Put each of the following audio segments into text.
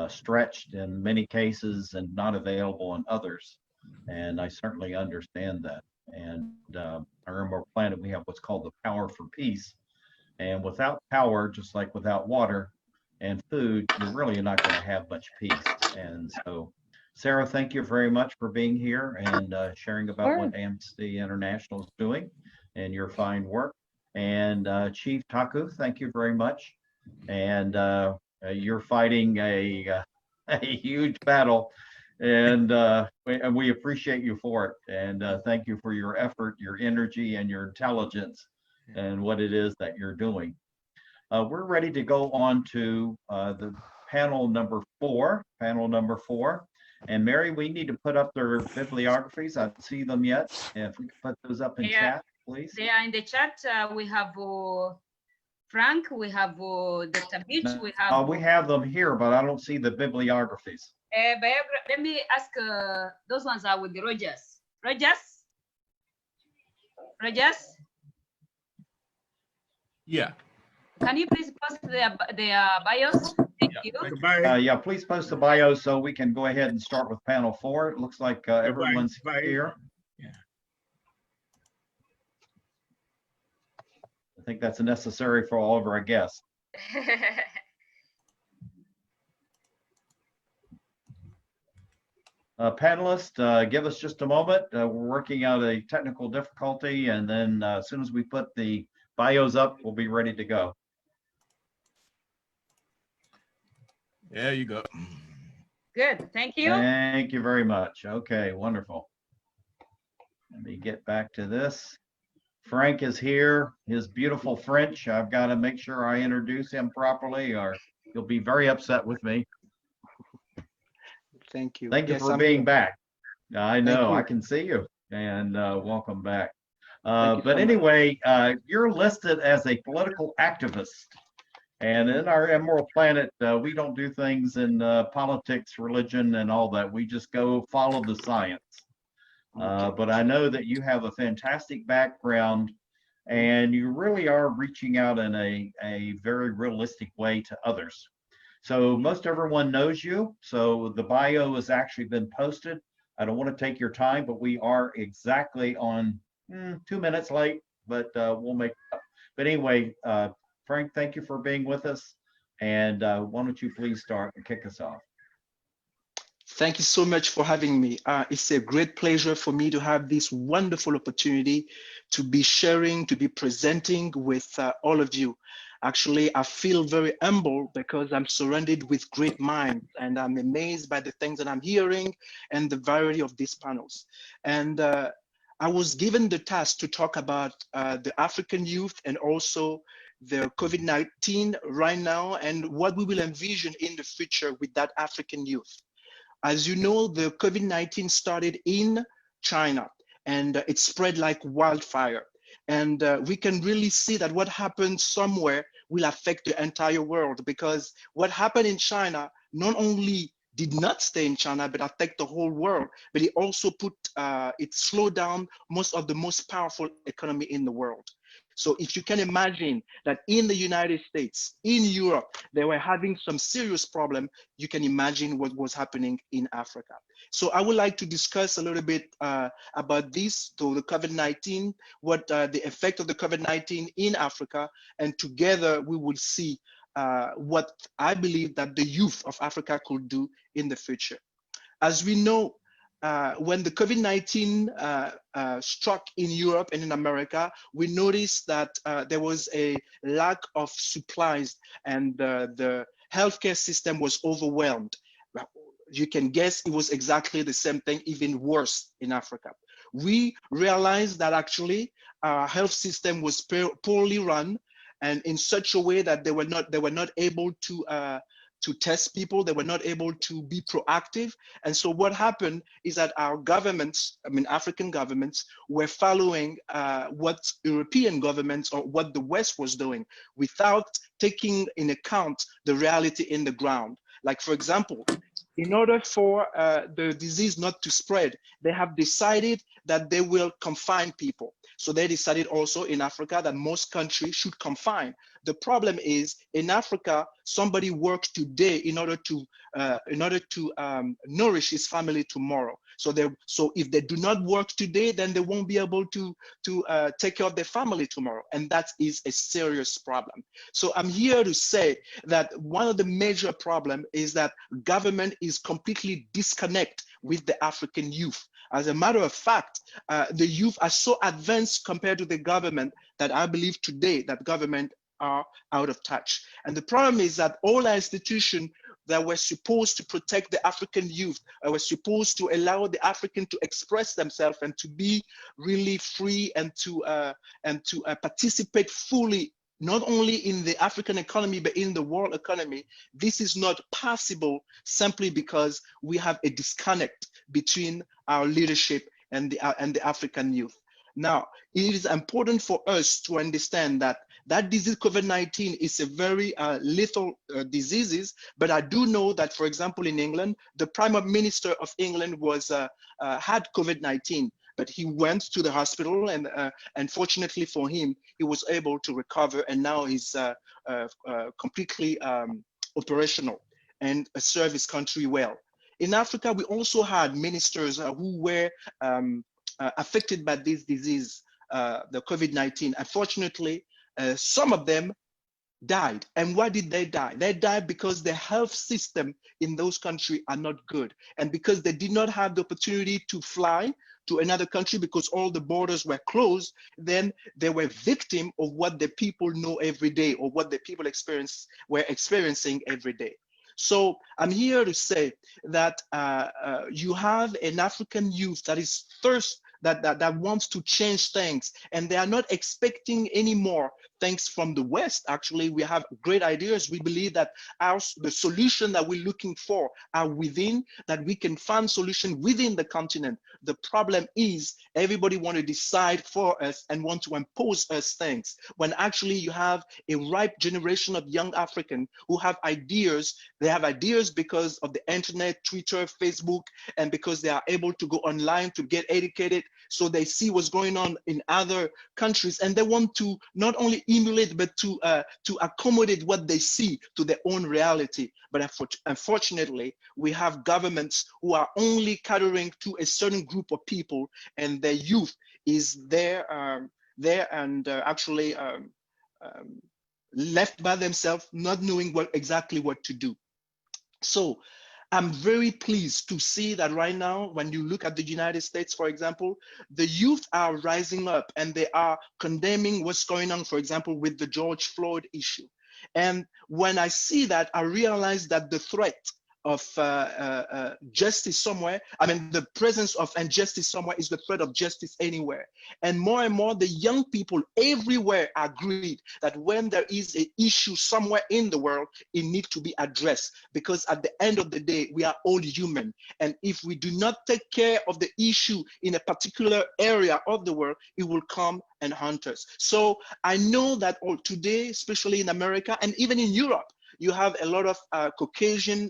stretched in many cases and not available in others. And I certainly understand that. And I remember Planet, we have what's called the Power for Peace. And without power, just like without water and food, you're really not going to have much peace. And so, Sarah, thank you very much for being here and sharing about what Amnesty International is doing and your fine work. And Chief Taku, thank you very much. And you're fighting a huge battle, and we appreciate you for it. And thank you for your effort, your energy, and your intelligence, and what it is that you're doing. We're ready to go on to the panel number four. And Mary, we need to put up their bibliographies. I don't see them yet. If we could put those up in chat, please. They are in the chat. We have Frank, we have Dr. Beach, we have them here, but I don't see the bibliographies. Let me ask, those ones are with the Rogers. Rogers? Yeah. Can you please post their bios? Thank you. Yeah, please post the bios so we can go ahead and start with panel 4. It looks like everyone's here. Yeah. I think that's necessary for all of our guests. Panelists, give us just a moment. We're working out a technical difficulty, and then as soon as we put the bios up, we'll be ready to go. There you go. Good, thank you. Thank you very much. Okay, wonderful. Let me get back to this. Frank is here, his beautiful French. I've got to make sure I introduce him properly or he'll be very upset with me. Thank you. Thank you for being back. I know, I can see you, and welcome back. But anyway, you're listed as a political activist. And in our Emerald Planet, we don't do things in politics, religion, and all that. We just go follow the science. But I know that you have a fantastic background, and you really are reaching out in a very realistic way to others. So most everyone knows you. So the bio has actually been posted. I don't want to take your time, but we are exactly on 2 minutes late, but we'll make it up. But anyway, Frank, thank you for being with us. And why don't you please start and kick us off? Thank you so much for having me. It's a great pleasure for me to have this wonderful opportunity to be sharing, to be presenting with all of you. Actually, I feel very humble because I'm surrounded with great minds, and I'm amazed by the things that I'm hearing and the variety of these panels. And I was given the task to talk about the African youth and also the COVID-19 right now and what we will envision in the future with that African youth. As you know, the COVID-19 started in China and it spread like wildfire. And we can really see that what happened somewhere will affect the entire world, because what happened in China not only did not stay in China, but affect the whole world, but it also it slowed down most of the most powerful economy in the world. So if you can imagine that in the United States, in Europe, they were having some serious problem, you can imagine what was happening in Africa. So I would like to discuss a little bit about this, to the COVID-19, what the effect of the COVID-19 in Africa, and together we will see what I believe that the youth of Africa could do in the future. As we know, when the COVID-19 struck in Europe and in America, we noticed that there was a lack of supplies and the healthcare system was overwhelmed. You can guess it was exactly the same thing, even worse in Africa. We realized that actually our health system was poorly run, and in such a way that they were not able to test people, they were not able to be proactive. And so what happened is that our governments, I mean African governments, were following what European governments or what the West was doing without taking in account the reality in the ground. Like, for example, in order for the disease not to spread, they have decided that they will confine people. So they decided also in Africa that most countries should confine. The problem is in Africa, somebody works today in order to nourish his family tomorrow. So if they do not work today, then they won't be able to take care of their family tomorrow, and that is a serious problem. So I'm here to say that one of the major problems is that government is completely disconnected with the African youth. As a matter of fact, the youth are so advanced compared to the government that I believe today that government are out of touch. And the problem is that all our institutions that were supposed to protect the African youth, were supposed to allow the African to express themselves and to be really free and to participate fully, not only in the African economy, but in the world economy. This is not possible simply because we have a disconnect between our leadership and the African youth. Now, it is important for us to understand that disease, COVID-19, is a very lethal disease, but I do know that, for example, in England, the Prime Minister of England had COVID-19, but he went to the hospital, and fortunately for him, he was able to recover, and now he's completely operational and serve his country well. In Africa, we also had ministers who were affected by this disease, the COVID-19. Unfortunately, some of them died. And why did they die? They died because the health system in those countries are not good. And because they did not have the opportunity to fly to another country because all the borders were closed, then they were victim of what the people know every day, or what the people were experiencing every day. So I'm here to say that you have an African youth that is that wants to change things, and they are not expecting any more things from the West. Actually, we have great ideas. We believe that the solution that we're looking for are within, that we can find solution within the continent. The problem is everybody want to decide for us and want to impose us things, when actually you have a ripe generation of young Africans who have ideas. They have ideas because of the internet, Twitter, Facebook, and because they are able to go online to get educated. So they see what's going on in other countries, and they want to not only emulate, but to accommodate what they see to their own reality. But unfortunately, we have governments who are only catering to a certain group of people, and their youth is there and actually left by themselves, not knowing exactly what to do. So I'm very pleased to see that right now, when you look at the United States, for example, the youth are rising up and they are condemning what's going on, for example, with the George Floyd issue. And when I see that, I realize that the threat of justice somewhere, I mean, the presence of injustice somewhere is the threat of justice anywhere. And more, the young people everywhere agreed that when there is an issue somewhere in the world, it needs to be addressed, because at the end of the day, we are all human. And if we do not take care of the issue in a particular area of the world, it will come and haunt us. So I know that today, especially in America and even in Europe, you have a lot of Caucasian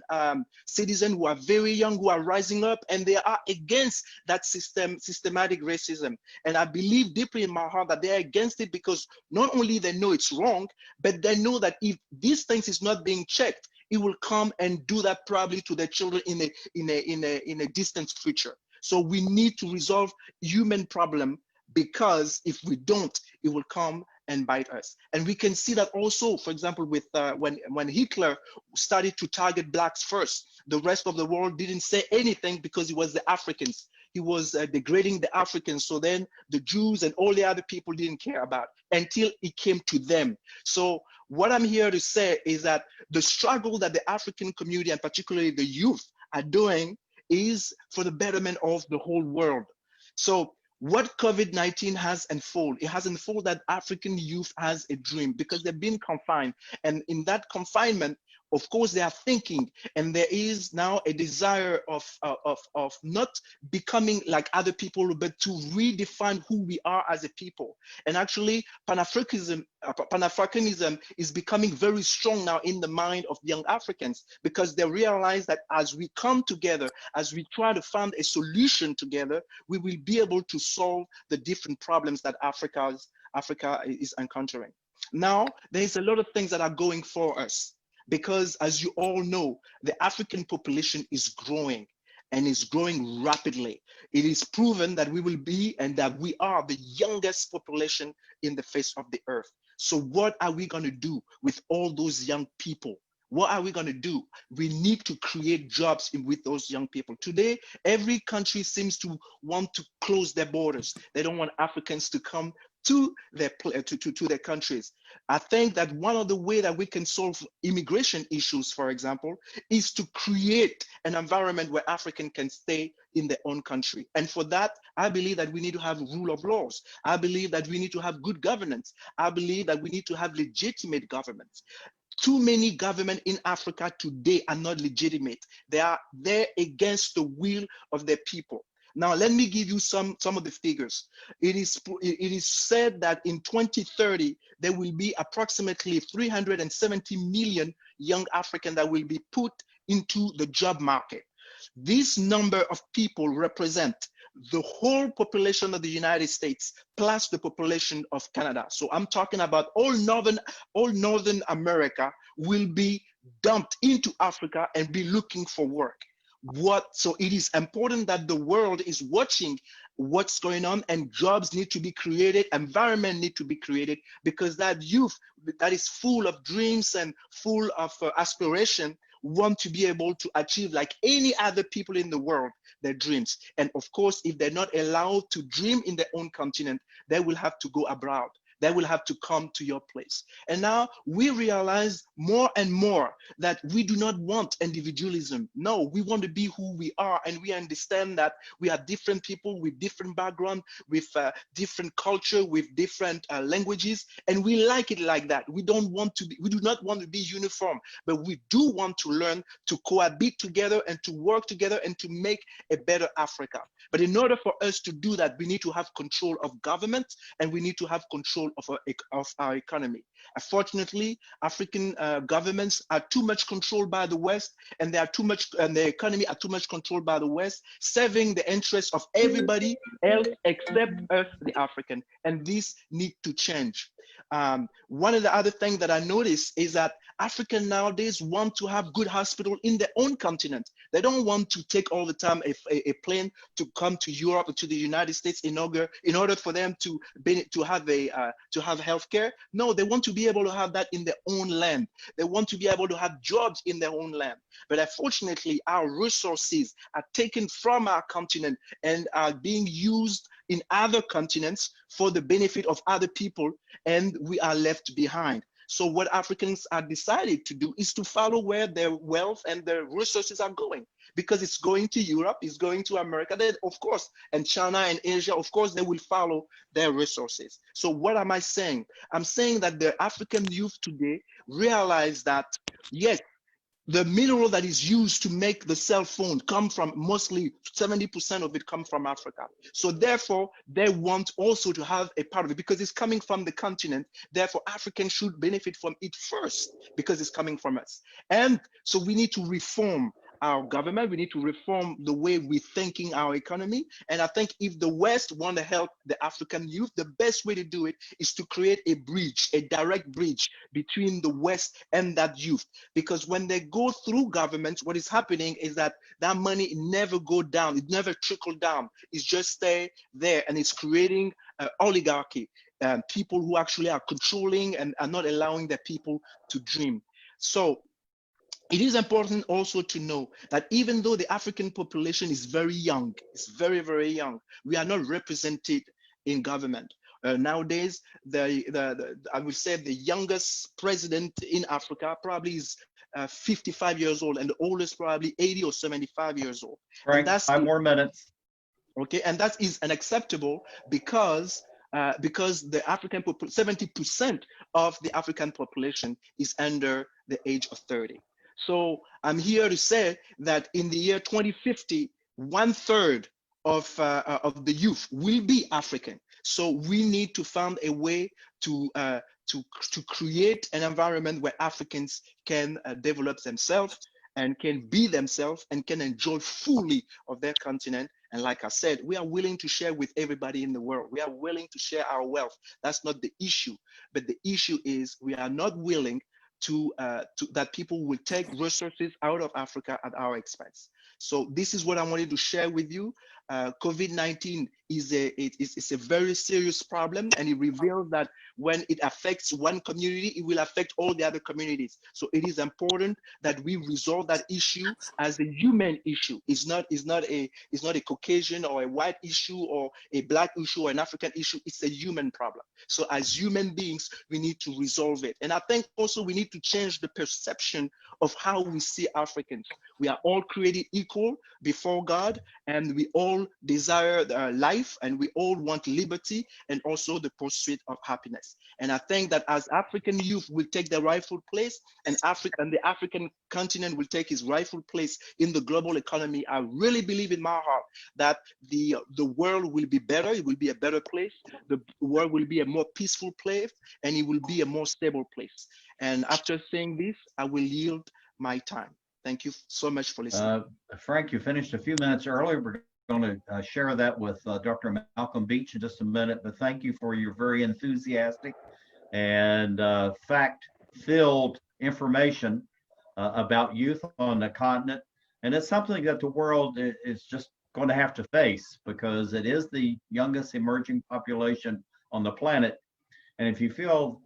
citizens who are very young, who are rising up, and they are against that systematic racism. And I believe deeply in my heart that they are against it because not only they know it's wrong, but they know that if these things is not being checked, it will come and do that probably to their children in a distant future. So we need to resolve human problem, because if we don't, it will come and bite us. And we can see that also, for example, with when Hitler started to target blacks first, the rest of the world didn't say anything because it was the Africans. He was degrading the Africans. So then the Jews and all the other people didn't care about until it came to them. So what I'm here to say is that the struggle that the African community, and particularly the youth, are doing is for the betterment of the whole world. So what COVID-19 has unfolded, it has unfolded that African youth has a dream, because they've been confined. And in that confinement, Of course, they are thinking, and there is now a desire of not becoming like other people, but to redefine who we are as a people. And actually, Pan-Africanism is becoming very strong now in the mind of young Africans, because they realize that as we come together, as we try to find a solution together, we will be able to solve the different problems that Africa is encountering. Now, there's a lot of things that are going for us, because as you all know, the African population is growing, and is growing rapidly. It is proven that we will be, and that we are, the youngest population in the face of the earth. So what are we going to do with all those young people? What are we going to do? We need to create jobs with those young people. Today, every country seems to want to close their borders. They don't want Africans to come to their countries. I think that one of the ways that we can solve immigration issues, for example, is to create an environment where Africans can stay in their own country. And for that, I believe that we need to have rule of laws. I believe that we need to have good governance. I believe that we need to have legitimate governments. Too many governments in Africa today are not legitimate. They are there against the will of their people. Now, let me give you some of the figures. It is said that in 2030, there will be approximately 370 million young Africans that will be put into the job market. This number of people represent the whole population of the United States plus the population of Canada. So I'm talking about all Northern America will be dumped into Africa and be looking for work. So it is important that the world is watching what's going on, and jobs need to be created, environment need to be created, because that youth that is full of dreams and full of aspiration want to be able to achieve, like any other people in the world, their dreams. And of course, if they're not allowed to dream in their own continent, they will have to go abroad. They will have to come to your place. And now we realize more and more that we do not want individualism. No, we want to be who we are, and we understand that we are different people with different background, with different culture, with different languages, and we like it like that. We do not want to be uniform, but we do want to learn to cohabit together and to work together and to make a better Africa. But in order for us to do that, we need to have control of government, and we need to have control of our economy. Unfortunately, African governments are too much controlled by the West, and the economy are too much controlled by the West, serving the interests of everybody else except us, the African. And this needs to change. One of the other things that I noticed is that Africans nowadays want to have good hospital in their own continent. They don't want to take all the time a plane to come to Europe or to the United States in order for them to have healthcare. No, they want to be able to have that in their own land. They want to be able to have jobs in their own land. But unfortunately, our resources are taken from our continent and are being used in other continents for the benefit of other people, and we are left behind. So what Africans are decided to do is to follow where their wealth and their resources are going, because it's going to Europe, it's going to America, then of course, and China and Asia, of course, they will follow their resources. So what am I saying? I'm saying that the African youth today realize that, yes, the mineral that is used to make the cell phone come from, mostly 70% of it come from Africa. So therefore, they want also to have a part of it because it's coming from the continent. Therefore, Africans should benefit from it first because it's coming from us. And so we need to reform our government. We need to reform the way we're thinking our economy. And I think if the West want to help the African youth, the best way to do it is to create a bridge, a direct bridge between the West and that youth. Because when they go through governments, what is happening is that that money never go down. It never trickle down. It's just stay there, and it's creating oligarchy. People who actually are controlling and are not allowing their people to dream. So it is important also to know that even though the African population is very young, it's very, very young, we are not represented in government. Nowadays, I would say the youngest president in Africa probably is 55 years old, and the oldest probably 80 or 75 years old. Frank, and that's 5 more minutes. Okay, and that is unacceptable because the African 70% of the African population is under the age of 30. So I'm here to say that in the year 2050, 1/3 of the youth will be African. So we need to find a way to create an environment where Africans can develop themselves and can be themselves and can enjoy fully of their continent. And like I said, we are willing to share with everybody in the world. We are willing to share our wealth. That's not the issue. But the issue is we are not willing to that people will take resources out of Africa at our expense. So this is what I wanted to share with you. COVID-19 is a very serious problem, and it reveals that when it affects one community, it will affect all the other communities. So it is important that we resolve that issue as a human issue. It's not a Caucasian or a white issue or a black issue or an African issue. It's a human problem. So as human beings, we need to resolve it. And I think also we need to change the perception of how we see Africans. We are all created equal before God, and we all desire life, and we all want liberty and also the pursuit of happiness. And I think that as African youth will take their rightful place, and the African continent will take its rightful place in the global economy, I really believe in my heart that the world will be better. It will be a better place. The world will be a more peaceful place, and it will be a more stable place. And after saying this, I will yield my time. Thank you so much for listening. Frank, you finished a few minutes earlier. We're going to share that with Dr. Malcolm Beach in just a minute, but thank you for your very enthusiastic and fact-filled information about youth on the continent. And it's something that the world is just going to have to face, because it is the youngest emerging population on the planet. And if you feel,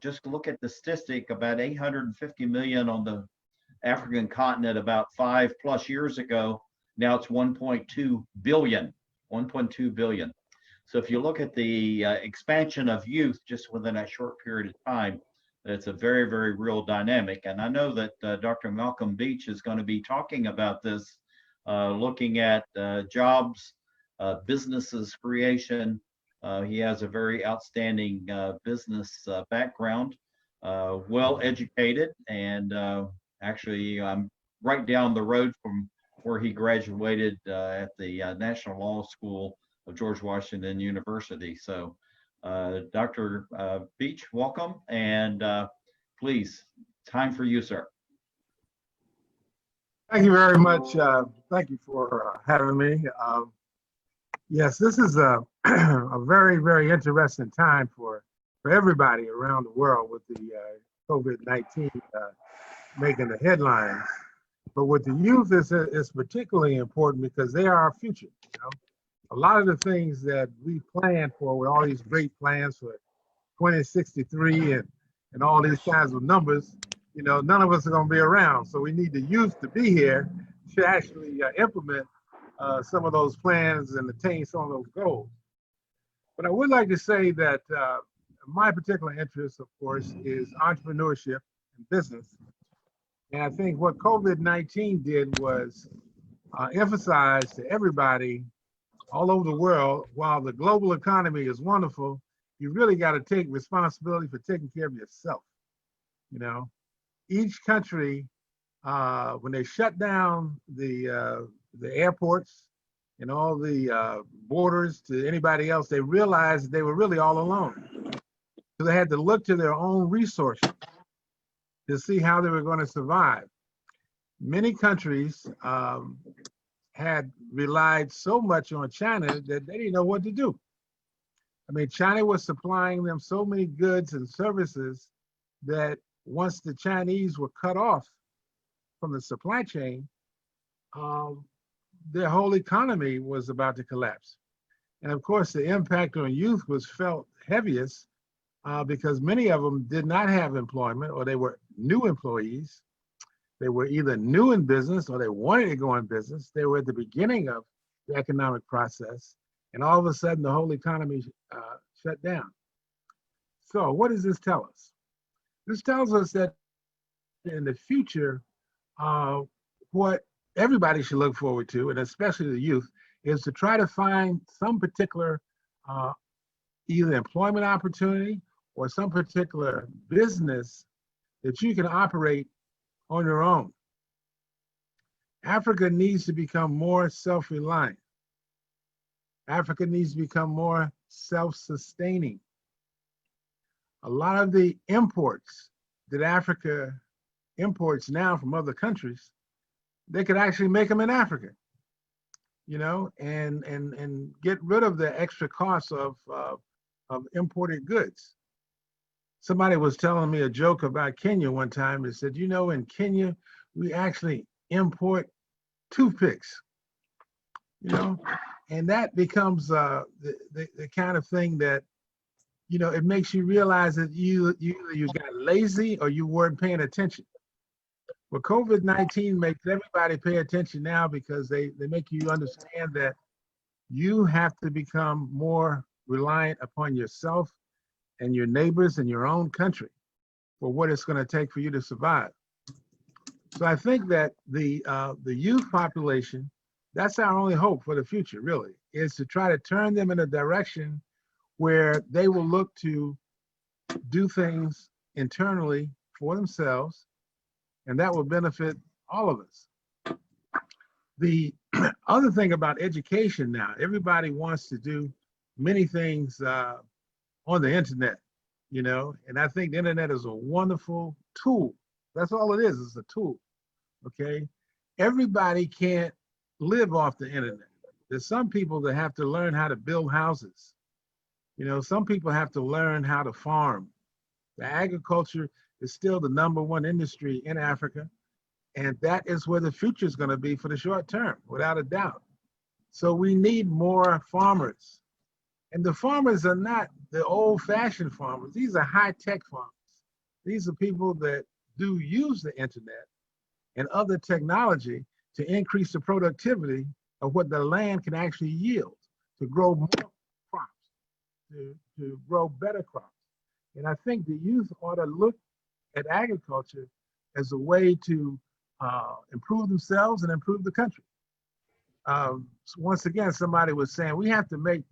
just look at the statistic, about 850 million on the African continent about 5+ years ago. Now it's 1.2 billion, 1.2 billion. So if you look at the expansion of youth just within that short period of time, it's a very, very real dynamic. And I know that Dr. Malcolm Beach is going to be talking about this, looking at jobs, businesses creation. He has a very outstanding business background, well educated, and actually I'm right down the road from where he graduated at the National Law School of George Washington University. So Dr. Beach, welcome, and please, time for you, sir. Thank you very much. Thank you for having me. Yes, this is a very, very interesting time for everybody around the world with the COVID-19 making the headlines. But with the youth, it's particularly important because they are our future. You know? A lot of the things that we plan for, with all these great plans for 2063 and all these kinds of numbers, you know, none of us are going to be around. So we need the youth to be here to actually implement some of those plans and attain some of those goals. But I would like to say that my particular interest, of course, is entrepreneurship and business. And I think what COVID-19 did was emphasize to everybody all over the world, while the global economy is wonderful, you really got to take responsibility for taking care of yourself. You know, each country, when they shut down the airports and all the borders to anybody else, they realized they were really all alone. So they had to look to their own resources to see how they were going to survive. Many countries had relied so much on China that they didn't know what to do. I mean, China was supplying them so many goods and services that once the Chinese were cut off from the supply chain, their whole economy was about to collapse. And of course, the impact on youth was felt heaviest because many of them did not have employment, or they were new employees. They were either new in business or they wanted to go in business. They were at the beginning of the economic process, and all of a sudden the whole economy shut down. So what does this tell us? This tells us that in the future, what everybody should look forward to, and especially the youth, is to try to find some particular either employment opportunity or some particular business that you can operate on your own. Africa needs to become more self-reliant. Africa needs to become more self-sustaining. A lot of the imports that Africa imports now from other countries, they could actually make them in Africa, you know, and get rid of the extra costs of imported goods. Somebody was telling me a joke about Kenya one time. They said, you know, in Kenya, we actually import toothpicks, you know, and that becomes the kind of thing that, you know, it makes you realize that you got lazy or you weren't paying attention. Well, COVID-19 makes everybody pay attention now because they make you understand that you have to become more reliant upon yourself and your neighbors and your own country for what it's going to take for you to survive. So I think that the youth population, that's our only hope for the future, really, is to try to turn them in a direction where they will look to do things internally for themselves, and that will benefit all of us. The other thing about education now, everybody wants to do many things on the internet, you know, and I think the internet is a wonderful tool. That's all it is, it's a tool, okay? Everybody can't live off the internet. There's some people that have to learn how to build houses. You know, some people have to learn how to farm. The agriculture is still the #1 industry in Africa, and that is where the future is going to be for the short term, without a doubt. So we need more farmers. And the farmers are not the old-fashioned farmers. These are high-tech farmers. These are people that do use the internet and other technology to increase the productivity of what the land can actually yield, to grow more crops, to grow better crops. And I think the youth ought to look at agriculture as a way to improve themselves and improve the country. So once again, somebody was saying we have to make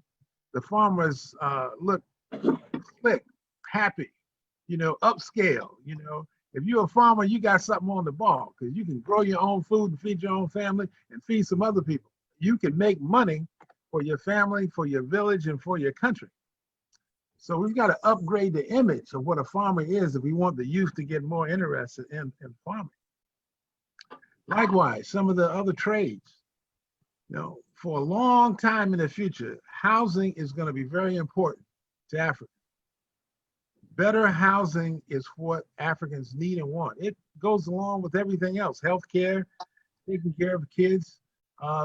the farmers look slick, happy, you know, upscale. You know, if you're a farmer, you got something on the ball because you can grow your own food and feed your own family and feed some other people. You can make money for your family, for your village, and for your country. So we've got to upgrade the image of what a farmer is if we want the youth to get more interested in farming. Likewise, some of the other trades, you know, for a long time in the future, housing is going to be very important to Africa. Better housing is what Africans need and want. It goes along with everything else, healthcare, taking care of kids.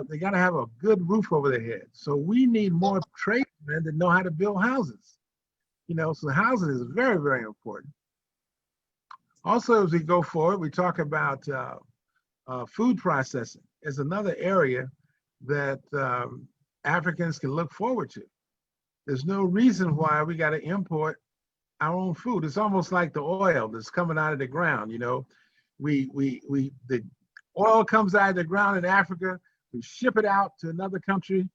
They got to have a good roof over their head. So we need more tradesmen that know how to build houses. You know, so housing is very, very important. Also, as we go forward, we talk about food processing as another area that Africans can look forward to. There's no reason why we got to import our own food. It's almost like the oil that's coming out of the ground. You know, the oil comes out of the ground in Africa, we ship it out to another country,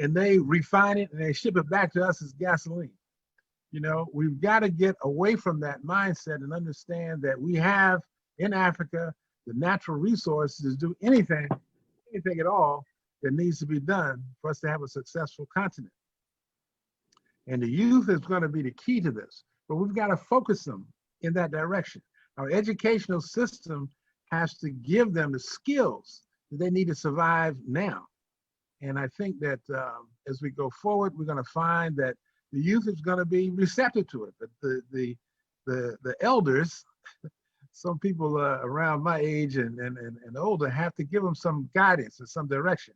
and they refine it and they ship it back to us as gasoline. You know, we've got to get away from that mindset and understand that we have in Africa the natural resources to do anything at all that needs to be done for us to have a successful continent. And the youth is going to be the key to this, but we've got to focus them in that direction. Our educational system has to give them the skills that they need to survive now. And I think that as we go forward, we're going to find that the youth is going to be receptive to it. But the elders, some people around my age and older, have to give them some guidance and some direction,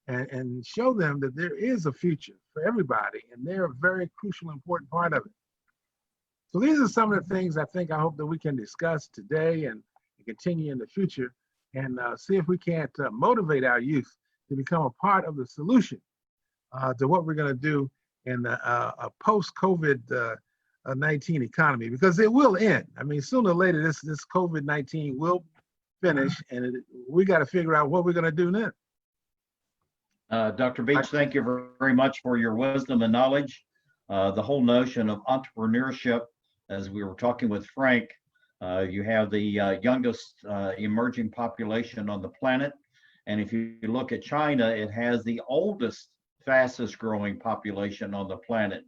and show them that there is a future for everybody, and they're a very crucial, important part of it. So these are some of the things I hope that we can discuss today and continue in the future, and see if we can't motivate our youth to become a part of the solution to what we're going to do in a post-COVID-19 economy, because it will end. I mean, sooner or later, this COVID-19 will finish, and we got to figure out what we're going to do then. Dr. Beach, thank you very much for your wisdom and knowledge. The whole notion of entrepreneurship, as we were talking with Frank, You have the youngest emerging population on the planet. And if you look at China, it has the oldest, fastest growing population on the planet.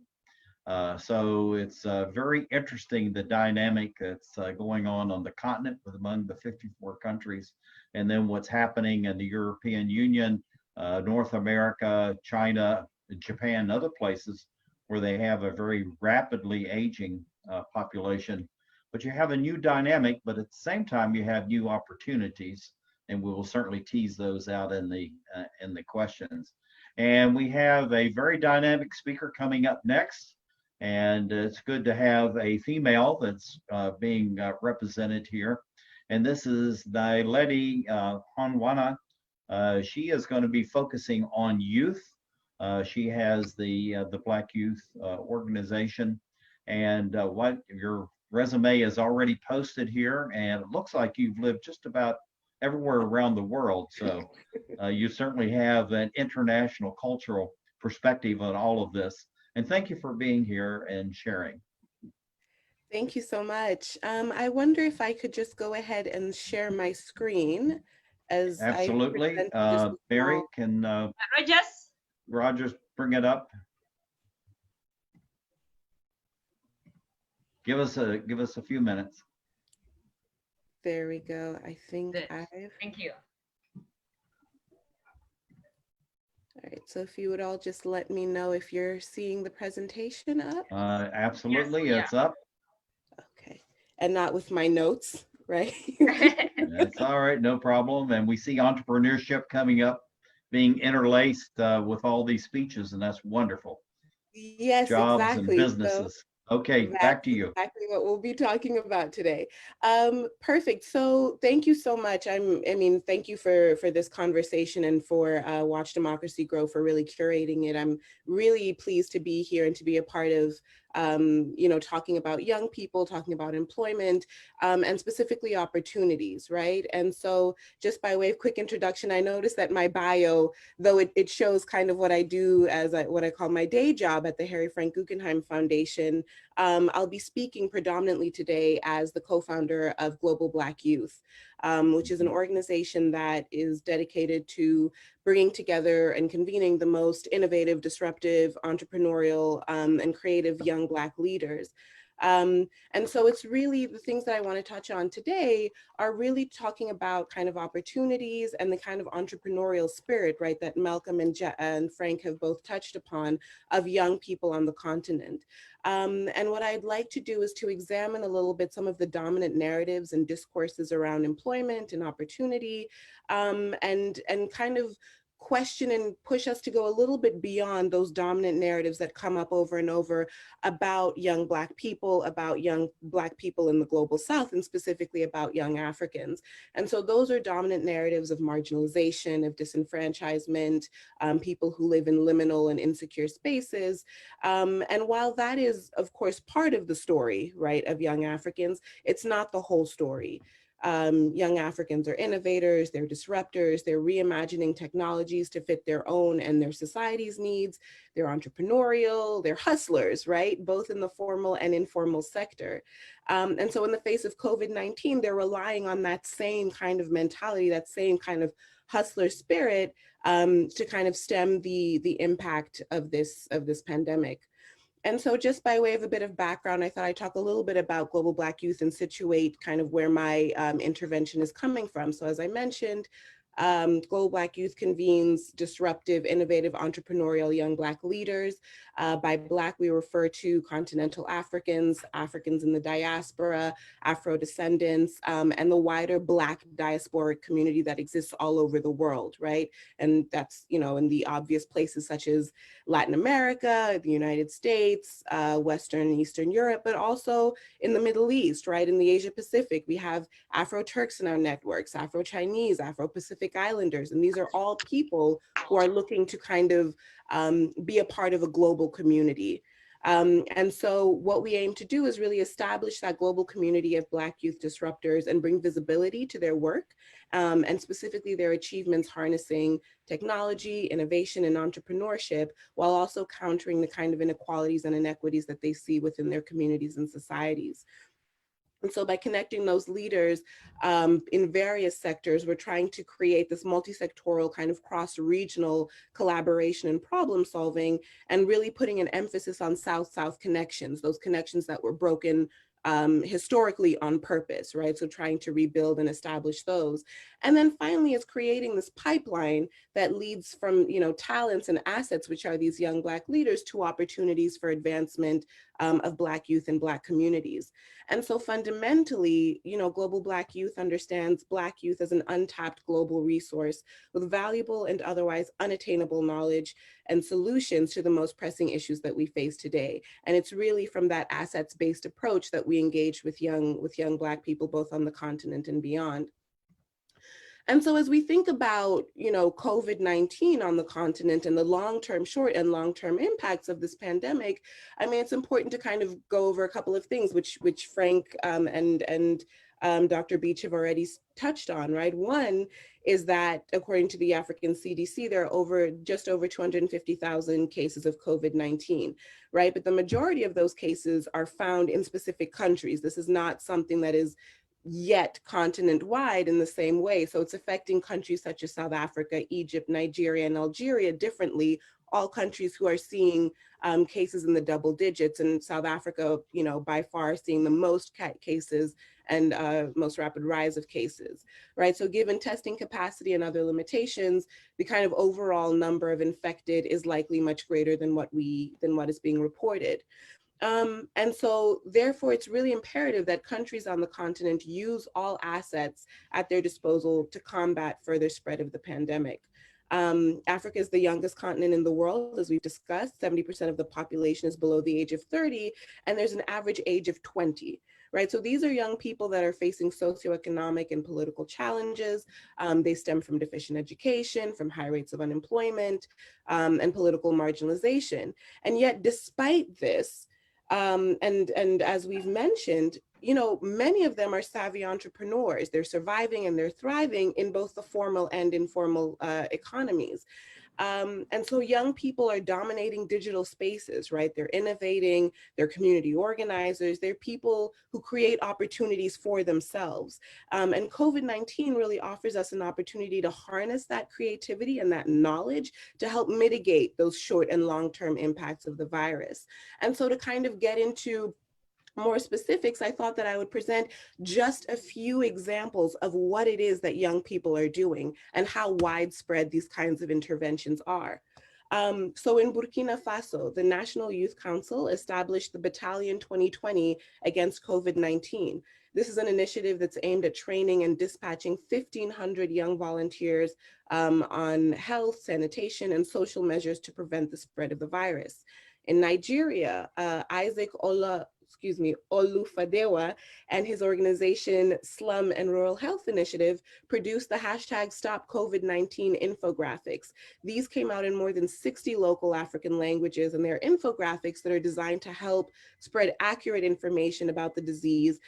So it's very interesting, the dynamic that's going on the continent with among the 54 countries, and then what's happening in the European Union, North America, China, Japan, and other places where they have a very rapidly aging population. But you have a new dynamic, but at the same time, you have new opportunities, and we will certainly tease those out in the questions. And we have a very dynamic speaker coming up next. And it's good to have a female that's being represented here. And this is Naileti Honwana. She is going to be focusing on youth. She has the Black Youth Organization. And what your resume is already posted here. And it looks like you've lived just about everywhere around the world. So you certainly have an international cultural perspective on all of this. And thank you for being here and sharing. Thank you so much. I wonder if I could just go ahead and share my screen as absolutely. Barry, can Rogers bring it up? Give us a few minutes. There we go. I think Thank you. All right, so if you would all just let me know if you're seeing the presentation up. Absolutely, yes, it's up. Okay, and not with my notes, right? That's all right, no problem. And we see entrepreneurship coming up, being interlaced with all these speeches, and that's wonderful. Yes, Jobs exactly. and businesses. Okay, back to you. Exactly what we'll be talking about today. Perfect. So thank you so much. I mean, thank you for this conversation and for Watch Democracy Grow for really curating it. I'm really pleased to be here and to be a part of talking about young people, talking about employment, and specifically opportunities, right? And so just by way of quick introduction, I noticed that my bio, though it shows kind of what I do as what I call my day job at the Harry Frank Guggenheim Foundation, I'll be speaking predominantly today as the co-founder of Global Black Youth, which is an organization that is dedicated to bringing together and convening the most innovative, disruptive, entrepreneurial, and creative young Black leaders. And so it's really the things that I want to touch on today are really talking about kind of opportunities and the kind of entrepreneurial spirit, right, that Malcolm and Frank have both touched upon of young people on the continent. And what I'd like to do is to examine a little bit some of the dominant narratives and discourses around employment and opportunity, and kind of question and push us to go a little bit beyond those dominant narratives that come up over and over about young Black people, about young Black people in the global South, and specifically about young Africans. And so those are dominant narratives of marginalization, of disenfranchisement, people who live in liminal and insecure spaces. And while that is, of course, part of the story, right, of young Africans, it's not the whole story. Young Africans are innovators, they're disruptors, they're reimagining technologies to fit their own and their society's needs, they're entrepreneurial, they're hustlers, right? Both in the formal and informal sector. And so in the face of COVID-19, they're relying on that same kind of mentality, that same kind of hustler spirit to kind of stem the impact of this pandemic. And so just by way of a bit of background, I thought I'd talk a little bit about Global Black Youth and situate kind of where my intervention is coming from. So as I mentioned, Global Black Youth convenes disruptive, innovative, entrepreneurial young Black leaders. By Black, we refer to continental Africans, Africans in the diaspora, Afro-descendants, and the wider Black diasporic community that exists all over the world, right? And that's, in the obvious places such as Latin America, the United States, Western and Eastern Europe, but also in the Middle East, right? In the Asia Pacific, we have Afro-Turks in our networks, Afro-Chinese, Afro-Pacific Islanders, and these are all people who are looking to kind of be a part of a global community. And so what we aim to do is really establish that global community of Black youth disruptors and bring visibility to their work, and specifically their achievements harnessing technology, innovation, and entrepreneurship, while also countering the kind of inequalities and inequities that they see within their communities and societies. And so by connecting those leaders in various sectors, we're trying to create this multi-sectoral kind of cross-regional collaboration and problem solving, and really putting an emphasis on South-South connections, those connections that were broken historically on purpose, right? So trying to rebuild and establish those. And then finally, it's creating this pipeline that leads from, talents and assets, which are these young Black leaders, to opportunities for advancement of Black youth and Black communities. And so fundamentally, Global Black Youth understands Black youth as an untapped global resource with valuable and otherwise unattainable knowledge and solutions to the most pressing issues that we face today. And it's really from that assets-based approach that we engage with young Black people, both on the continent and beyond. And so as we think about, COVID-19 on the continent and the long-term, short and long-term impacts of this pandemic, I mean, it's important to kind of go over a couple of things which Frank and Dr. Beach have already touched on, right? One is that according to the African CDC, there are just over 250,000 cases of COVID-19, right? But the majority of those cases are found in specific countries. This is not something that is yet continent-wide in the same way. So it's affecting countries such as South Africa, Egypt, Nigeria, and Algeria differently, all countries who are seeing cases in the double digits, and South Africa, by far seeing the most cases and most rapid rise of cases, right? So given testing capacity and other limitations, the kind of overall number of infected is likely much greater than what is being reported. And so therefore, it's really imperative that countries on the continent use all assets at their disposal to combat further spread of the pandemic. Africa is the youngest continent in the world, as we've discussed. 70% of the population is below the age of 30, and there's an average age of 20. Right, so these are young people that are facing socioeconomic and political challenges. They stem from deficient education, from high rates of unemployment, and political marginalization. And yet, despite this, and as we've mentioned, many of them are savvy entrepreneurs. They're surviving and they're thriving in both the formal and informal economies. And so young people are dominating digital spaces, right? They're innovating, they're community organizers, they're people who create opportunities for themselves. And COVID-19 really offers us an opportunity to harness that creativity and that knowledge to help mitigate those short and long-term impacts of the virus. And so to kind of get into more specifics, I thought that I would present just a few examples of what it is that young people are doing and how widespread these kinds of interventions are. So in Burkina Faso, the National Youth Council established the Battalion 2020 against COVID-19. This is an initiative that's aimed at training and dispatching 1,500 young volunteers on health, sanitation, and social measures to prevent the spread of the virus. In Nigeria, Isaac Olufadewa and his organization Slum and Rural Health Initiative produced the hashtag Stop COVID-19 infographics. These came out in more than 60 local African languages, and they're infographics that are designed to help spread accurate information about the disease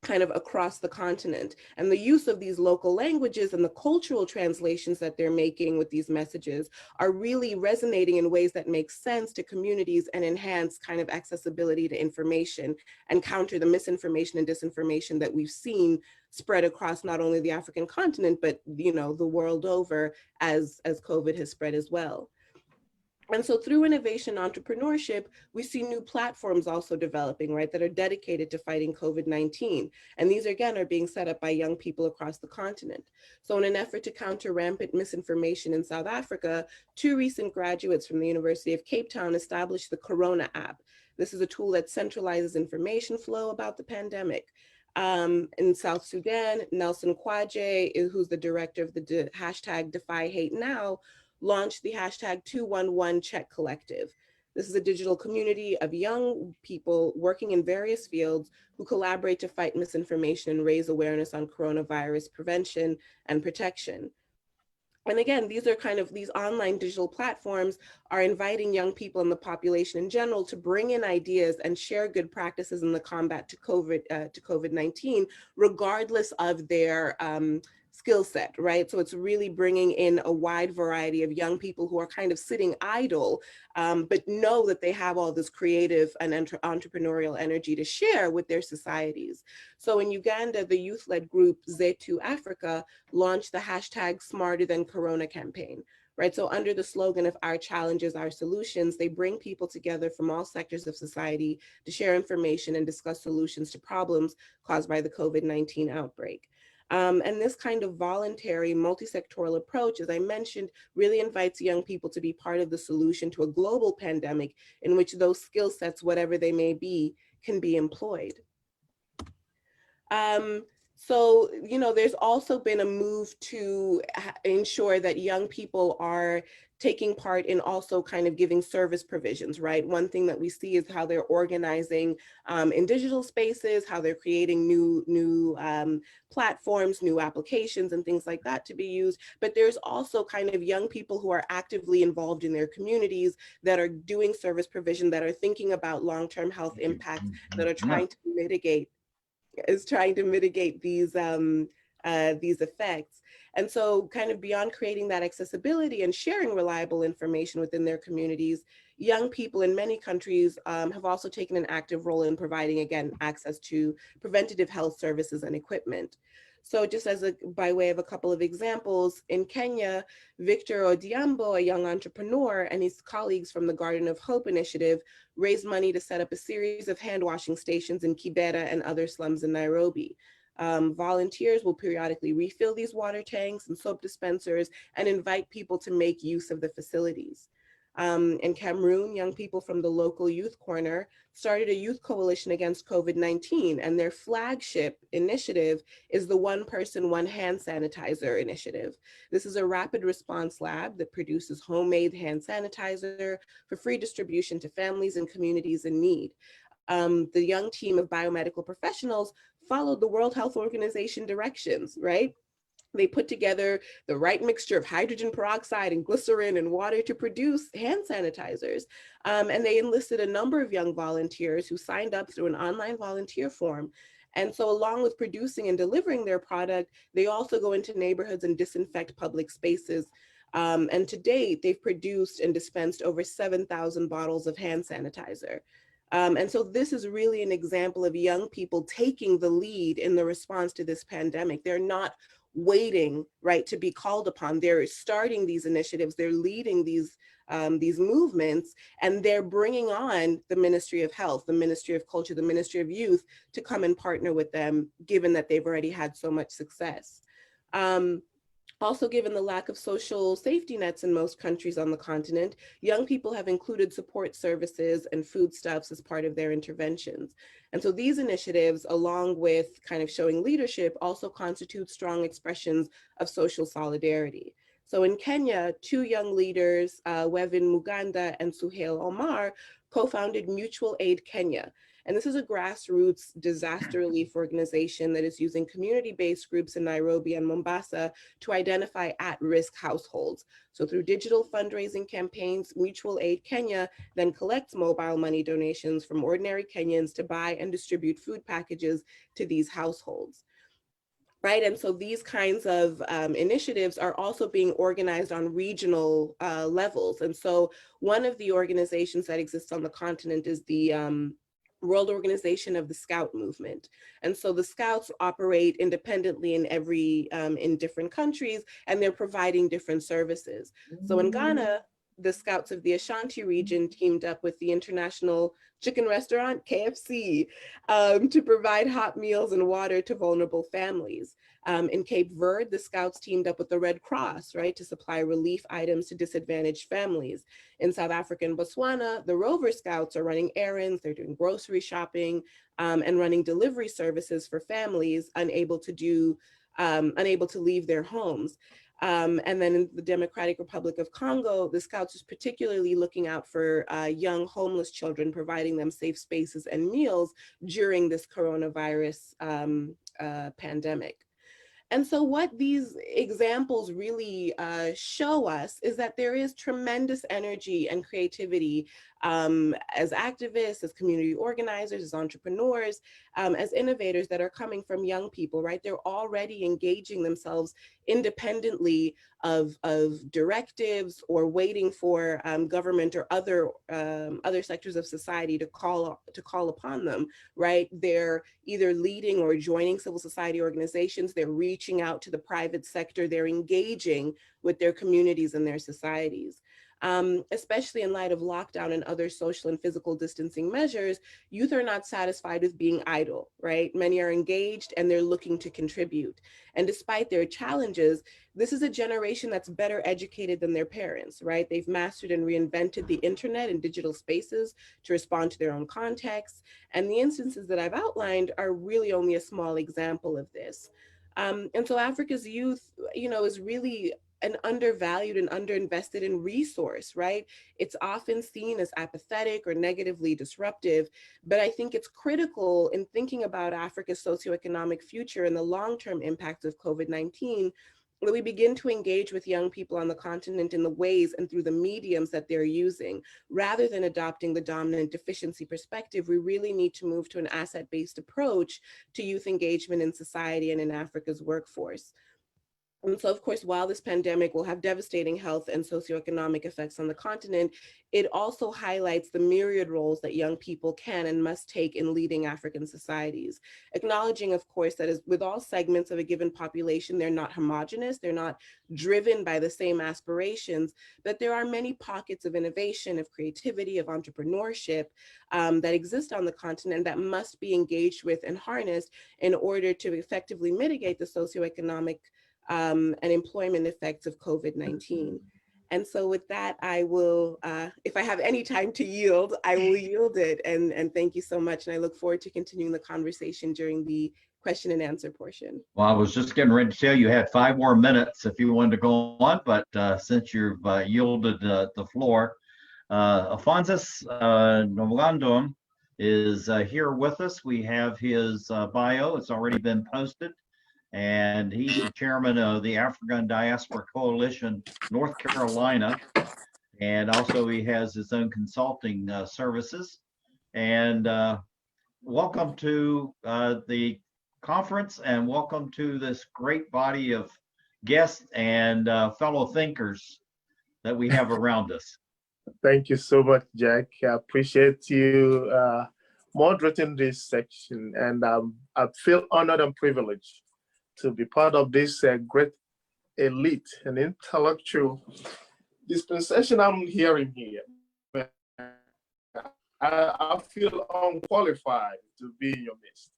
kind of across the continent. And the use of these local languages and the cultural translations that they're making with these messages are really resonating in ways that make sense to communities and enhance kind of accessibility to information and counter the misinformation and disinformation that we've seen spread across not only the African continent, but the world over as COVID has spread as well. And so through innovation entrepreneurship, we see new platforms also developing, right, that are dedicated to fighting COVID-19. And these, again, are being set up by young people across the continent. So in an effort to counter rampant misinformation in South Africa, 2 recent graduates from the University of Cape Town established the Corona app. This is a tool that centralizes information flow about the pandemic. In South Sudan, Nelson Kwaje, who's the director of the hashtag Defy Hate Now, launched the hashtag 211 Check Collective. This is a digital community of young people working in various fields who collaborate to fight misinformation and raise awareness on coronavirus prevention and protection. And again, these online digital platforms are inviting young people and the population in general to bring in ideas and share good practices in the combat to COVID-19, regardless of their skill set, right? So it's really bringing in a wide variety of young people who are kind of sitting idle, but know that they have all this creative and entrepreneurial energy to share with their societies. So in Uganda, the youth-led group Zetu Africa launched the hashtag Smarter Than Corona campaign, right? So under the slogan of Our Challenges, Our Solutions, they bring people together from all sectors of society to share information and discuss solutions to problems caused by the COVID-19 outbreak. And this kind of voluntary multi-sectoral approach, as I mentioned, really invites young people to be part of the solution to a global pandemic in which those skill sets, whatever they may be, can be employed. So, you know, there's also been a move to ensure that young people are taking part in also kind of giving service provisions, right? One thing that we see is how they're organizing in digital spaces, how they're creating new platforms, new applications and things like that to be used. But there's also kind of young people who are actively involved in their communities that are doing service provision, that are thinking about long-term health impacts, that are trying to mitigate these effects. And so kind of beyond creating that accessibility and sharing reliable information within their communities, young people in many countries have also taken an active role in providing, again, access to preventative health services and equipment. So just by way of a couple of examples, in Kenya, Victor Odhiambo, a young entrepreneur, and his colleagues from the Garden of Hope initiative raised money to set up a series of hand washing stations in Kibera and other slums in Nairobi. Volunteers will periodically refill these water tanks and soap dispensers and invite people to make use of the facilities. In Cameroon, young people from the local youth corner started a youth coalition against COVID-19, and their flagship initiative is the One Person, One Hand Sanitizer initiative. This is a rapid response lab that produces homemade hand sanitizer for free distribution to families and communities in need. The young team of biomedical professionals followed the World Health Organization directions, right? They put together the right mixture of hydrogen peroxide and glycerin and water to produce hand sanitizers. And they enlisted a number of young volunteers who signed up through an online volunteer form. And so along with producing and delivering their product, they also go into neighborhoods and disinfect public spaces. And to date, they've produced and dispensed over 7,000 bottles of hand sanitizer. And so this is really an example of young people taking the lead in the response to this pandemic. They're not waiting, right, to be called upon. They're starting these initiatives, they're leading these movements, and they're bringing on the Ministry of Health, the Ministry of Culture, the Ministry of Youth to come and partner with them, given that they've already had so much success. Also, given the lack of social safety nets in most countries on the continent, young people have included support services and foodstuffs as part of their interventions. And so these initiatives, along with kind of showing leadership, also constitute strong expressions of social solidarity. So in Kenya, two young leaders, Wevin Muganda and Suhail Omar, co-founded Mutual Aid Kenya. And this is a grassroots disaster relief organization that is using community-based groups in Nairobi and Mombasa to identify at-risk households. So through digital fundraising campaigns, Mutual Aid Kenya then collects mobile money donations from ordinary Kenyans to buy and distribute food packages to these households. Right, and so these kinds of initiatives are also being organized on regional levels. And so one of the organizations that exists on the continent is the World Organization of the Scout Movement. And so the Scouts operate independently in different countries, and they're providing different services. So in Ghana, the Scouts of the Ashanti region teamed up with the international chicken restaurant, KFC, to provide hot meals and water to vulnerable families. In Cape Verde, the Scouts teamed up with the Red Cross, right, to supply relief items to disadvantaged families. In South Africa and Botswana, the Rover Scouts are running errands, they're doing grocery shopping, and running delivery services for families unable to leave their homes. And then in the Democratic Republic of Congo, the Scouts is particularly looking out for young homeless children, providing them safe spaces and meals during this coronavirus pandemic. And so what these examples really show us is that there is tremendous energy and creativity as activists, as community organizers, as entrepreneurs, as innovators that are coming from young people, right? They're already engaging themselves independently of directives or waiting for government or other sectors of society to call upon them, right? They're either leading or joining civil society organizations, they're reaching out to the private sector, they're engaging with their communities and their societies. Especially in light of lockdown and other social and physical distancing measures, youth are not satisfied with being idle, right? Many are engaged and they're looking to contribute. And despite their challenges, this is a generation that's better educated than their parents, right? They've mastered and reinvented the internet and digital spaces to respond to their own contexts. And the instances that I've outlined are really only a small example of this. And so Africa's youth, is really an undervalued and underinvested in resource, right? It's often seen as apathetic or negatively disruptive, but I think it's critical in thinking about Africa's socioeconomic future and the long-term impacts of COVID-19 that we begin to engage with young people on the continent in the ways and through the mediums that they're using. Rather than adopting the dominant deficiency perspective, we really need to move to an asset-based approach to youth engagement in society and in Africa's workforce. And so, of course, while this pandemic will have devastating health and socioeconomic effects on the continent, it also highlights the myriad roles that young people can and must take in leading African societies. Acknowledging, of course, that as with all segments of a given population, they're not homogenous, they're not driven by the same aspirations, but there are many pockets of innovation, of creativity, of entrepreneurship that exist on the continent that must be engaged with and harnessed in order to effectively mitigate the socioeconomic and employment effects of COVID-19. And so with that, I will, if I have any time to yield, I will yield it. And thank you so much. And I look forward to continuing the conversation during the question and answer portion. Well, I was just getting ready to tell you had 5 more minutes if you wanted to go on, but since you've yielded the floor, Alphonsus Novlandum is here with us. We have his bio. It's already been posted. And he's the chairman of the African Diaspora Coalition, North Carolina. And also he has his own consulting services. And welcome to the conference and welcome to this great body of guests and fellow thinkers that we have around us. Thank you so much, Jack. I appreciate you moderating this section. And I feel honored and privileged to be part of this great elite and intellectual dispensation I'm hearing here. I feel unqualified to be in your midst,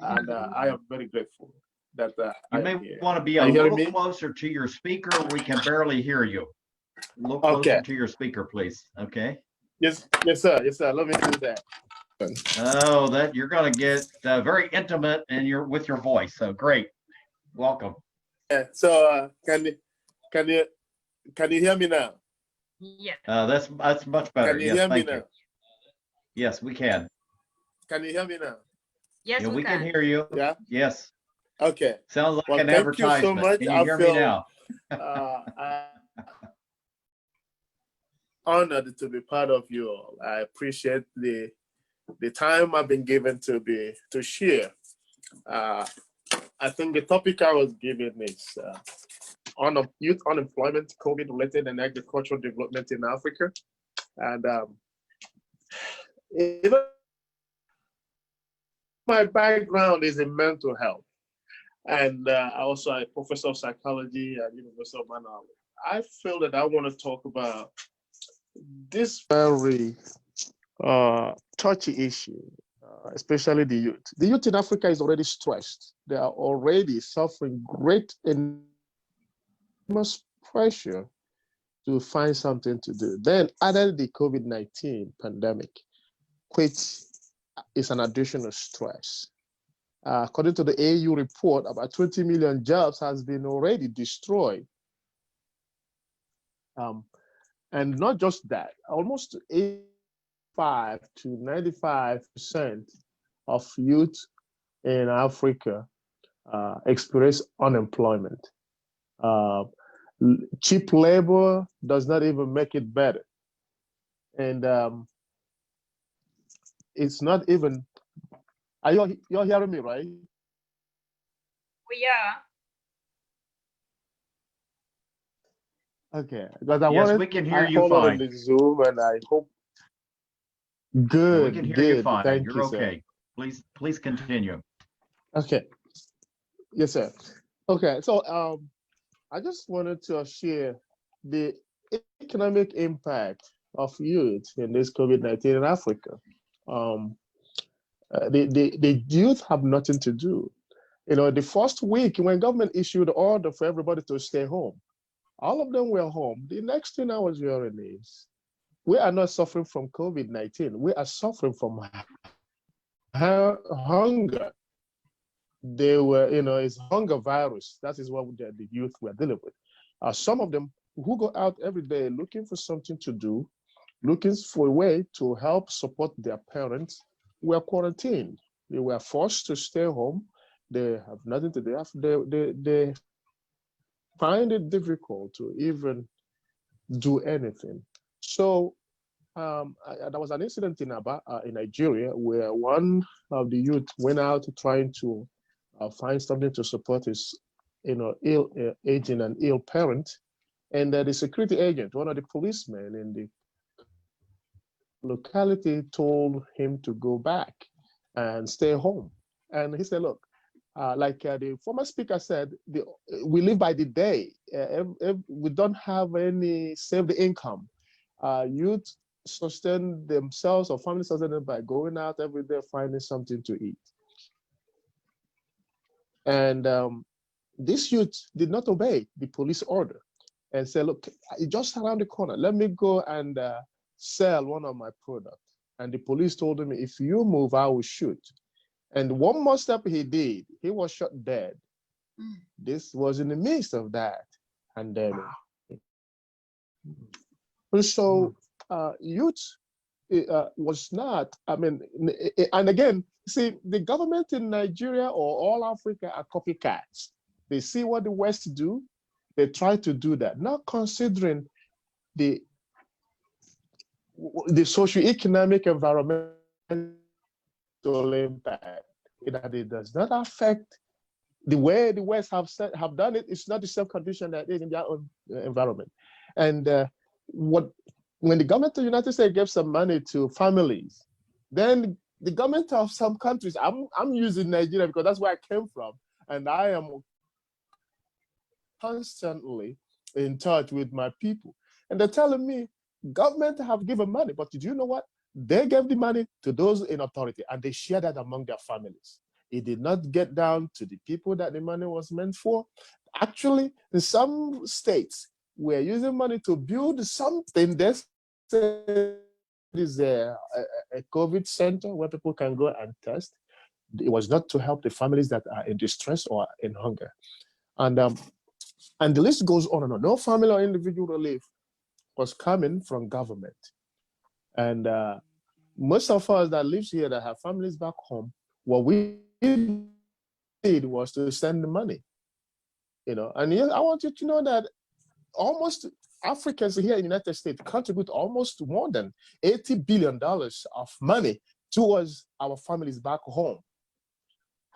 and I am very grateful that you may want to be a little closer to your speaker. We can barely hear you. A little closer to your speaker, please. Okay. Yes, sir. Yes, sir. Let me do that. Oh, that you're going to get very intimate and with your voice. So great. Welcome. Yeah, so can you hear me now? Yeah. That's much better. Can you hear me now? Yes, we can. Can you hear me now? Yes, yeah, we can hear you. Yeah. Yes. Okay. Sounds like well, an advertisement. Thank you so much. Can you hear me now? Honored to be part of you all. I appreciate the time I've been given to share. I think the topic I was given is youth unemployment, COVID-related, and agricultural development in Africa. And my background is in mental health, and I also am a professor of psychology at University of Manaus. I feel that I want to talk about this very touchy issue. Especially the youth. The youth in Africa is already stressed. They are already suffering great enormous pressure to find something to do. Then added the COVID-19 pandemic, which is an additional stress. According to the AU report, about 20 million jobs has been already destroyed. And not just that, almost 85 to 95% of youth in Africa experience unemployment. Cheap labor does not even make it better. And it's not even, are you're hearing me, right? We are. Okay, because I Yes, wanted, we can hear I you hold on fine. the Zoom and I hope. Yeah, we Good, can hear you good. fine. Thank You're you, sir. okay. Please continue. Okay, yes, sir. Okay, so I just wanted to share the economic impact of youth in this COVID-19 in Africa. The youth have nothing to do. You know, the first week when government issued order for everybody to stay home, all of them were home. The next thing I was hearing is, we are not suffering from COVID-19. We are suffering from hunger. They were, you know, it's hunger virus. That is what the youth were dealing with. Some of them who go out every day looking for something to do, looking for a way to help support their parents, were quarantined. They were forced to stay home. They have nothing to do. They find it difficult to even do anything. So there was an incident in Nigeria where one of the youth went out trying to find something to support his, aging and ill parent, and the security agent, one of the policemen in the locality, told him to go back and stay home. And he said, look, like the former speaker said, we live by the day. We don't have any saved income. Youth sustain themselves or families sustain them by going out every day, finding something to eat. And this youth did not obey the police order and said, look, just around the corner, let me go and sell one of my products. And the police told him, if you move, I will shoot. And one more step he did, he was shot dead. This was in the midst of that pandemic. And so youth was not, and again, see, the government in Nigeria or all Africa are copycats. They see what the West do, they try to do that, not considering the socioeconomic environmental impact, that it does not affect the way the West have done it. It's not the same condition that is in their own environment. And when the government of the United States gave some money to families, then the government of some countries, I'm using Nigeria because that's where I came from, and I am constantly in touch with my people. And they're telling me, government have given money, but did you know what? They gave the money to those in authority and they shared that among their families. It did not get down to the people that the money was meant for. Actually, in some states, we're using money to build something that is a COVID center where people can go and test. It was not to help the families that are in distress or in hunger. And the list goes on and on. No family or individual relief was coming from government. And most of us that live here that have families back home, what we did was to send the money. And I want you to know that almost Africans here in the United States contribute almost more than $80 billion of money towards our families back home.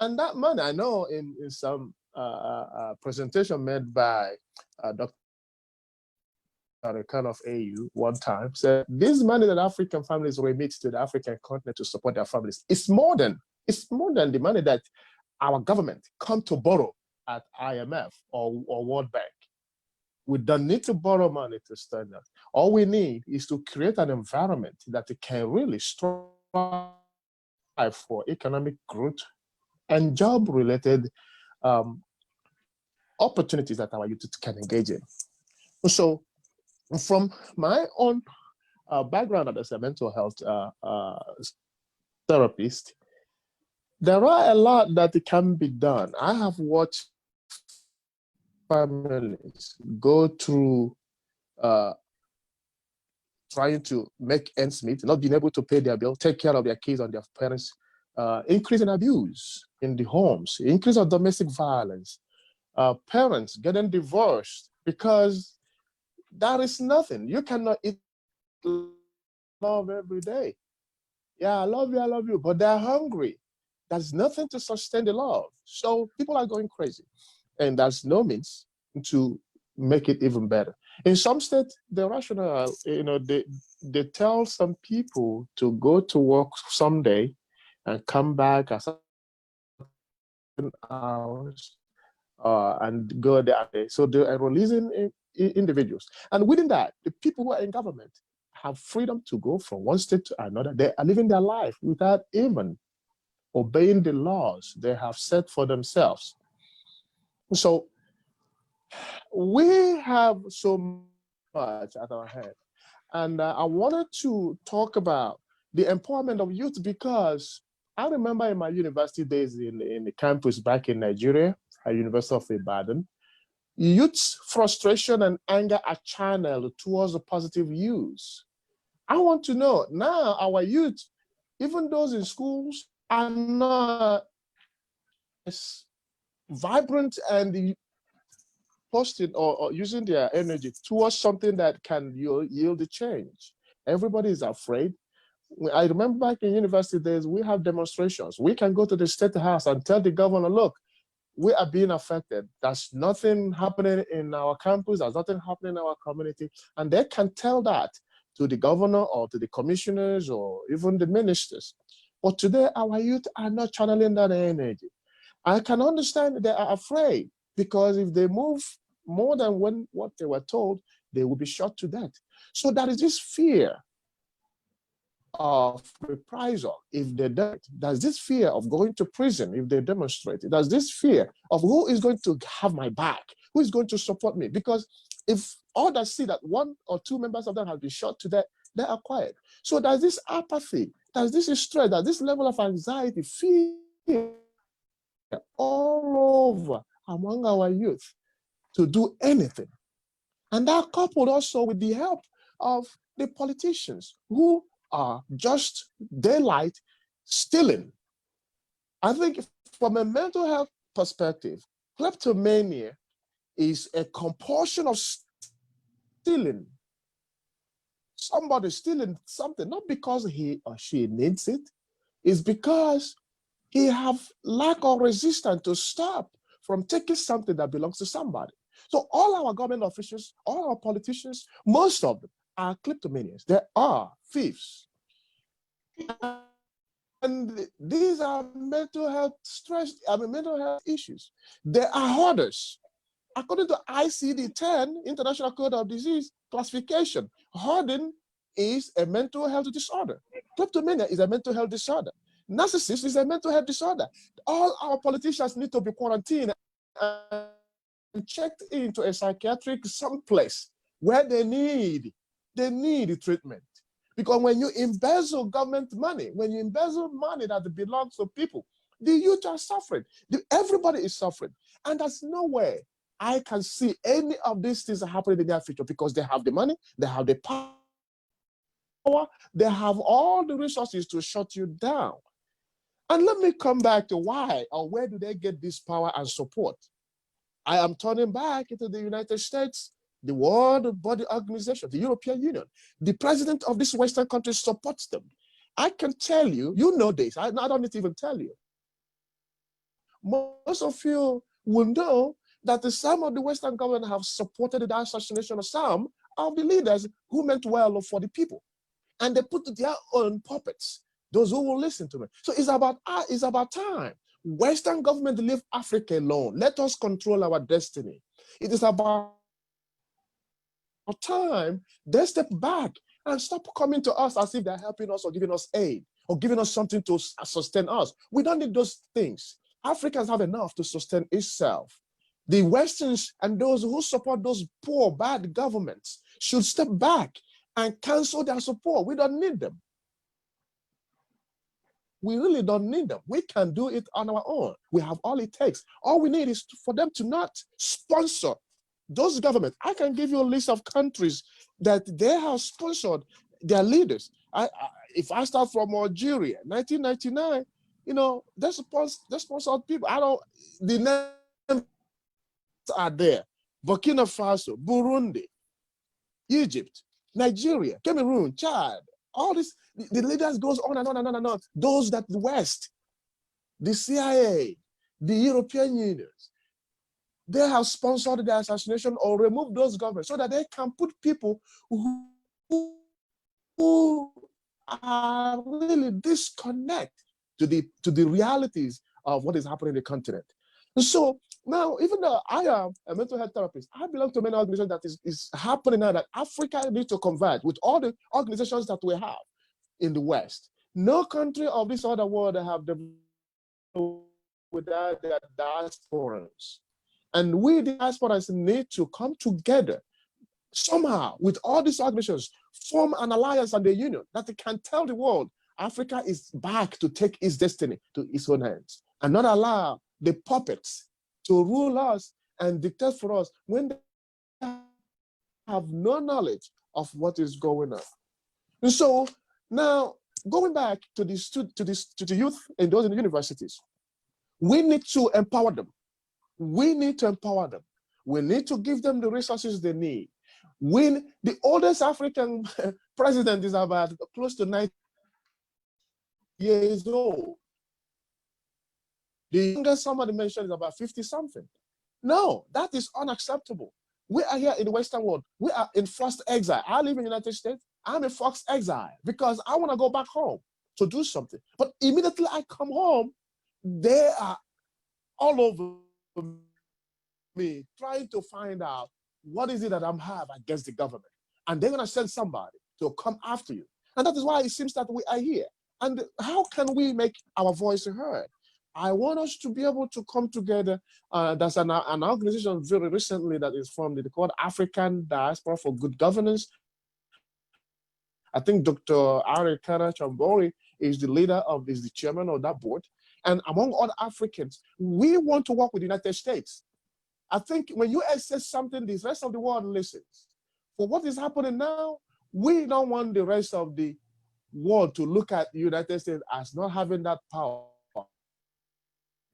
And that money, I know in some presentation made by Dr. Kind of AU one time said, this money that African families remit to the African continent to support their families, it's more than the money that our government come to borrow at IMF or World Bank. We don't need to borrow money to stand up. All we need is to create an environment that can really strive for economic growth and job-related opportunities that our youth can engage in. So, from my own background as a mental health therapist, there are a lot that can be done. I have watched families go through trying to make ends meet, not being able to pay their bill, take care of their kids on their parents' increase in abuse in the homes, increase of domestic violence, parents getting divorced because there is nothing. You cannot eat love every day. Yeah, I love you, but they're hungry. There's nothing to sustain the love. So people are going crazy. And there's no means to make it even better. In some states, the rationale, they tell some people to go to work someday and come back at certain hours and go there. So they are releasing individuals. And within that, the people who are in government have freedom to go from one state to another. They are living their life without even obeying the laws they have set for themselves. So we have so much at our head. And I wanted to talk about the empowerment of youth because I remember in my university days in the campus back in Nigeria, at University of Ibadan, youth's frustration and anger are channeled towards the positive use. I want to know now our youth, even those in schools, are not as vibrant and posting or using their energy towards something that can yield a change. Everybody is afraid. I remember back in university days, we have demonstrations. We can go to the state house and tell the governor, look, we are being affected. There's nothing happening in our campus. There's nothing happening in our community. And they can tell that to the governor or to the commissioners or even the ministers. But today, our youth are not channeling that energy. I can understand they are afraid because if they move more than what they were told, they will be shot to death. So there is this fear of reprisal if they don't. There's this fear of going to prison if they demonstrate. There's this fear of who is going to have my back, who is going to support me. Because if others see that one or two members of them have been shot to death, they are quiet. So there's this apathy, there's this stress, there's this level of anxiety, fear all over among our youth to do anything. And that coupled also with the help of the politicians who are just daylight stealing. I think from a mental health perspective, kleptomania is a compulsion of stealing. Somebody stealing something, not because he or she needs it, it's because he have lack of resistance to stop from taking something that belongs to somebody. So all our government officials, all our politicians, most of them are kleptomaniacs. They are thieves. And these are mental health mental health issues. They are hoarders. According to ICD-10, International Code of Disease Classification, hoarding is a mental health disorder. Kleptomania is a mental health disorder. Narcissism is a mental health disorder. All our politicians need to be quarantined and checked into a psychiatric someplace where they need treatment. Because when you embezzle government money, when you embezzle money that belongs to people, the youth are suffering. Everybody is suffering. And there's no way I can see any of these things happening in their future because they have the money, they have the power, they have all the resources to shut you down. And let me come back to why or where do they get this power and support? I am turning back into the United States, the World Body Organization, the European Union. The president of this Western country supports them. I can tell you, you know this, I don't need to even tell you. Most of you will know that some of the Western government have supported the assassination of some of the leaders who meant well for the people. And they put their own puppets, those who will listen to me. So it's about time. Western government leave Africa alone. Let us control our destiny. It is about time they step back and stop coming to us as if they're helping us or giving us aid or giving us something to sustain us. We don't need those things. Africans have enough to sustain itself. The Westerns and those who support those poor, bad governments should step back and cancel their support. We don't need them. We really don't need them. We can do it on our own. We have all it takes. All we need is for them to not sponsor those governments. I can give you a list of countries that they have sponsored their leaders. If I start from Algeria, 1999, You know, they sponsor people. The names are there. Burkina Faso, Burundi, Egypt, Nigeria, Cameroon, Chad, all this, the leaders goes on and on and on and on. Those that the West, the CIA, the European unions, they have sponsored the assassination or removed those governments so that they can put people who are really disconnect to the realities of what is happening in the continent. And so now, even though I am a mental health therapist, I belong to many organizations that is happening now that Africa needs to converge with all the organizations that we have in the West. No country of this other world have developed without their diasporas. And we, the diasporas, need to come together somehow with all these organizations, form an alliance and a union that they can tell the world Africa is back to take its destiny to its own hands and not allow the puppets to rule us and dictate for us when they have no knowledge of what is going on. And so now, going back to the youth and those in the universities, we need to empower them. We need to empower them. We need to give them the resources they need. When the oldest African president is about close to 90 years old, the youngest somebody mentioned is about 50 something. No, that is unacceptable. We are here in the Western world. We are in forced exile. I live in the United States. I'm in forced exile because I want to go back home to do something. But immediately I come home, they are all over me trying to find out what is it that I'm have against the government. And they're going to send somebody to come after you. And that is why it seems that we are here. And how can we make our voice heard? I want us to be able to come together. There's an organization very recently that is formed, it's called African Diaspora for Good Governance. I think Dr. Arikana Chambori is the leader of, is the chairman of that board. And among other Africans, we want to work with the United States. I think when you say something, the rest of the world listens. For what is happening now, we don't want the rest of the world to look at the United States as not having that power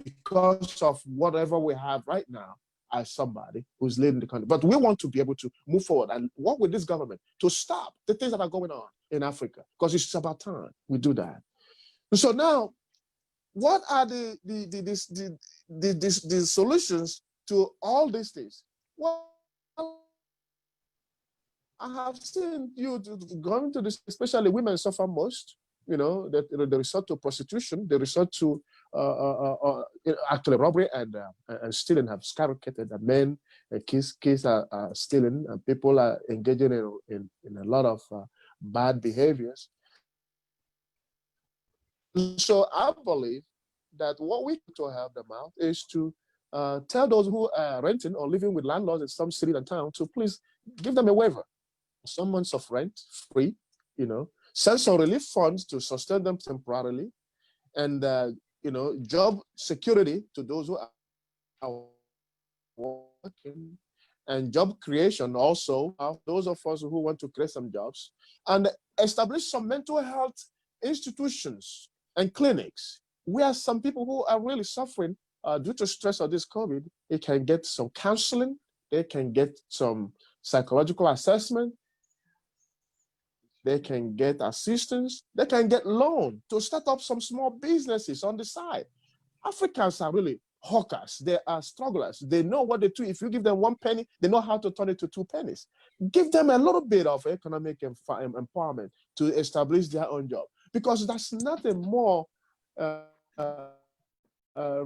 because of whatever we have right now as somebody who's leading the country. But we want to be able to move forward and work with this government to stop the things that are going on in Africa, because it's about time we do that. And so now, what are the solutions to all these things? Well, I have seen you going to this, especially women suffer most. You know, that they resort to prostitution, they resort to actually robbery and stealing have skyrocketed. The men, kids are stealing, and people are engaging in a lot of bad behaviors. So I believe that what we need to help them out is to tell those who are renting or living with landlords in some city and town to please give them a waiver, some months of rent free, you know, send some relief funds to sustain them temporarily, and you know, job security to those who are working, and job creation also of those of us who want to create some jobs, and establish some mental health institutions and clinics where some people who are really suffering due to stress of this COVID, they can get some counseling, they can get some psychological assessment, they can get assistance, they can get loan to start up some small businesses on the side. Africans are really hawkers, they are strugglers. They know what they do. If you give them 1 penny, they know how to turn it to 2 pennies. Give them a little bit of economic empowerment to establish their own job, because that's nothing more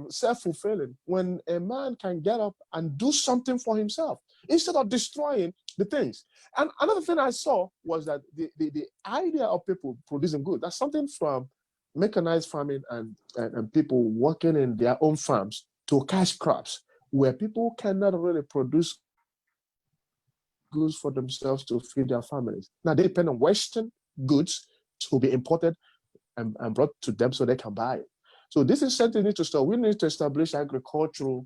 self-fulfilling when a man can get up and do something for himself instead of destroying the things. And another thing I saw was that the idea of people producing good, that's something from mechanized farming and people working in their own farms to cash crops, where people cannot really produce goods for themselves to feed their families. Now they depend on Western goods to be imported and brought to them so they can buy it. So this incentive needs to start. We need to establish agricultural,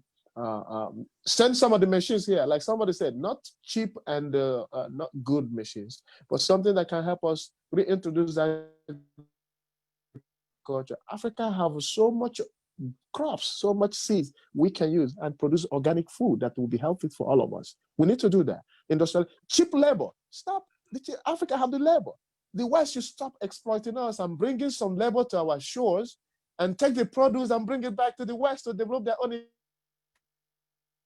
send some of the machines here, like somebody said, not cheap and not good machines, but something that can help us reintroduce agriculture. Africa have so much crops, so much seeds we can use and produce organic food that will be healthy for all of us. We need to do that. Industrial, cheap labor. Stop. Africa have the labor. The West should stop exploiting us and bringing some labor to our shores and take the produce and bring it back to the West to develop their own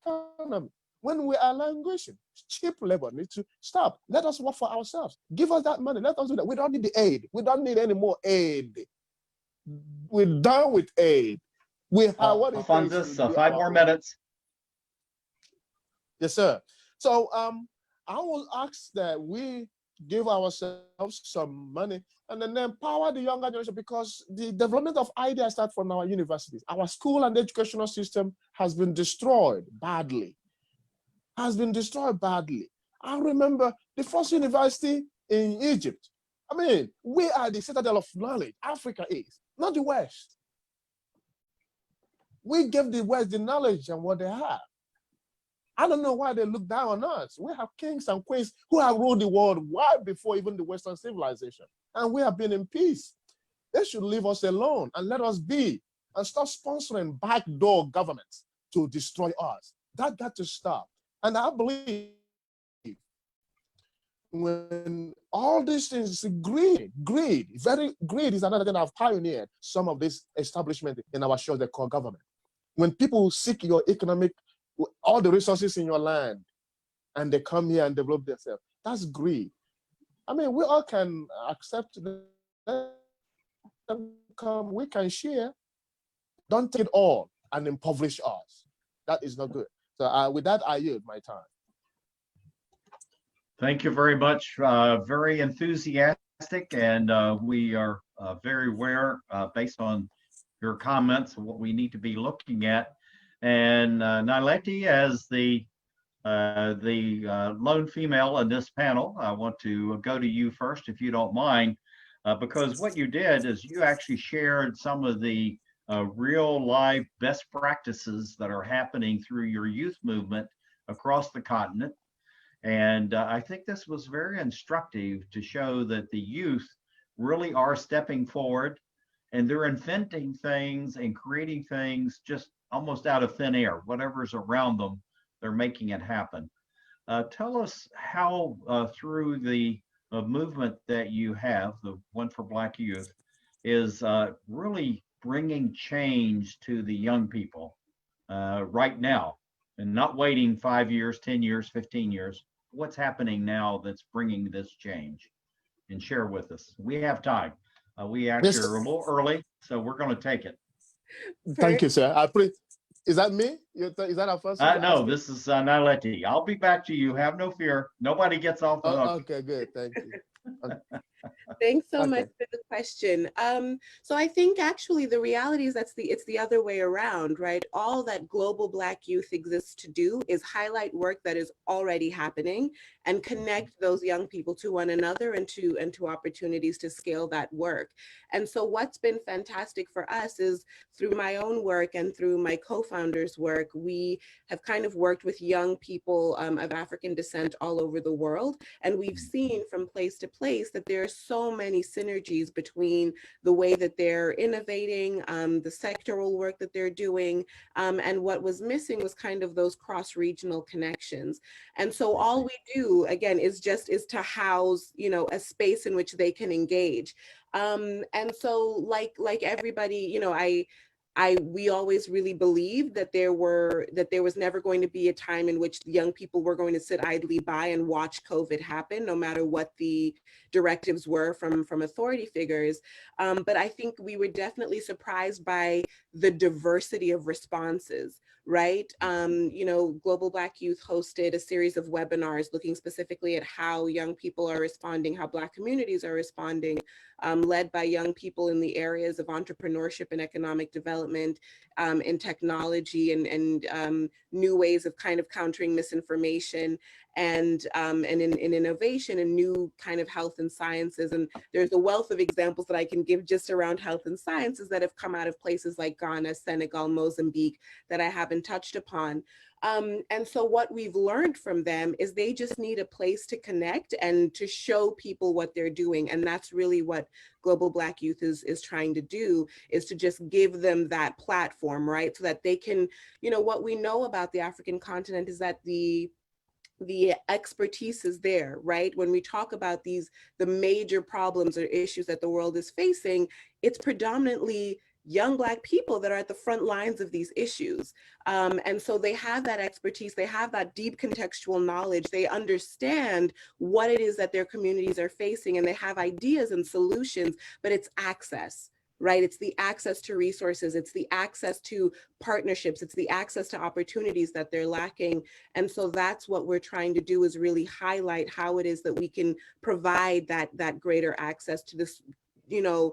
economy. When we are languishing, cheap labor needs to stop. Let us work for ourselves. Give us that money. Let us do that. We don't need the aid. We don't need any more aid. We're done with aid. We have what it Alphonsus, takes. 5 more minutes. Yes, sir. So I will ask that we give ourselves some money and then empower the younger generation, because the development of ideas starts from our universities. Our school and educational system has been destroyed badly. I remember the first university in Egypt. I mean, we are the citadel of knowledge. Africa is, not the West. We give the West the knowledge and what they have. I don't know why they look down on us. We have kings and queens who have ruled the world way before even the Western civilization, and we have been in peace. They should leave us alone and let us be, and stop sponsoring backdoor governments to destroy us. That got to stop. And I believe when all these things, greed is another thing I've pioneered some of this establishment in our shores they call government. When people seek your economic, all the resources in your land, and they come here and develop themselves, that's greed. I mean, we all can accept them come, we can share. Don't take it all and impoverish us. That is not good. So with that, I yield my time. Thank you very much. Very enthusiastic, and we are very aware, based on your comments, of what we need to be looking at. And Naleti, as the lone female in this panel, I want to go to you first, if you don't mind, because what you did is you actually shared some of the real life best practices that are happening through your youth movement across the continent. And I think this was very instructive to show that the youth really are stepping forward, and they're inventing things and creating things just almost out of thin air. Whatever's around them, they're making it happen. Tell us how through the movement that you have, the One for Black Youth, is really bringing change to the young people right now, and not waiting 5 years, 10 years, 15 years. What's happening now that's bringing this change? And share with us. We have time. We actually are a little early, so we're going to take it. Thank you, sir. Is that me? Is that our first? No, this is Naleti. I'll be back to you. Have no fear. Nobody gets off the hook. Okay, good. Thank you. Thanks so much for the question. So I think actually the reality is it's the other way around, right? All that Global Black Youth exists to do is highlight work that is already happening and connect those young people to one another and to opportunities to scale that work. And so what's been fantastic for us is through my own work and through my co-founders' work, we have kind of worked with young people of African descent all over the world. And we've seen from place to place that there are so many synergies between the way that they're innovating, the sectoral work that they're doing, and what was missing was kind of those cross-regional connections. And so all we do, again, is to house, a space in which they can engage. And so like everybody, we always really believed that there was never going to be a time in which young people were going to sit idly by and watch COVID happen, no matter what the directives were from authority figures. But I think we were definitely surprised by the diversity of responses. Right? Global Black Youth hosted a series of webinars looking specifically at how young people are responding, how Black communities are responding, led by young people in the areas of entrepreneurship and economic development, in technology and new ways of kind of countering misinformation and in innovation and new kind of health and sciences. And there's a wealth of examples that I can give just around health and sciences that have come out of places like Ghana, Senegal, Mozambique that I haven't touched upon. And so what we've learned from them is they just need a place to connect and to show people what they're doing. And that's really what Global Black Youth is trying to do, is to just give them that platform, right? So that they can, you know, what we know about the African continent is that the expertise is there, right? When we talk about the major problems or issues that the world is facing, it's predominantly young Black people that are at the front lines of these issues. And so they have that expertise, they have that deep contextual knowledge, they understand what it is that their communities are facing, and they have ideas and solutions, but it's access, right? It's the access to resources, it's the access to partnerships, it's the access to opportunities that they're lacking. And so that's what we're trying to do, is really highlight how it is that we can provide that greater access to this, you know,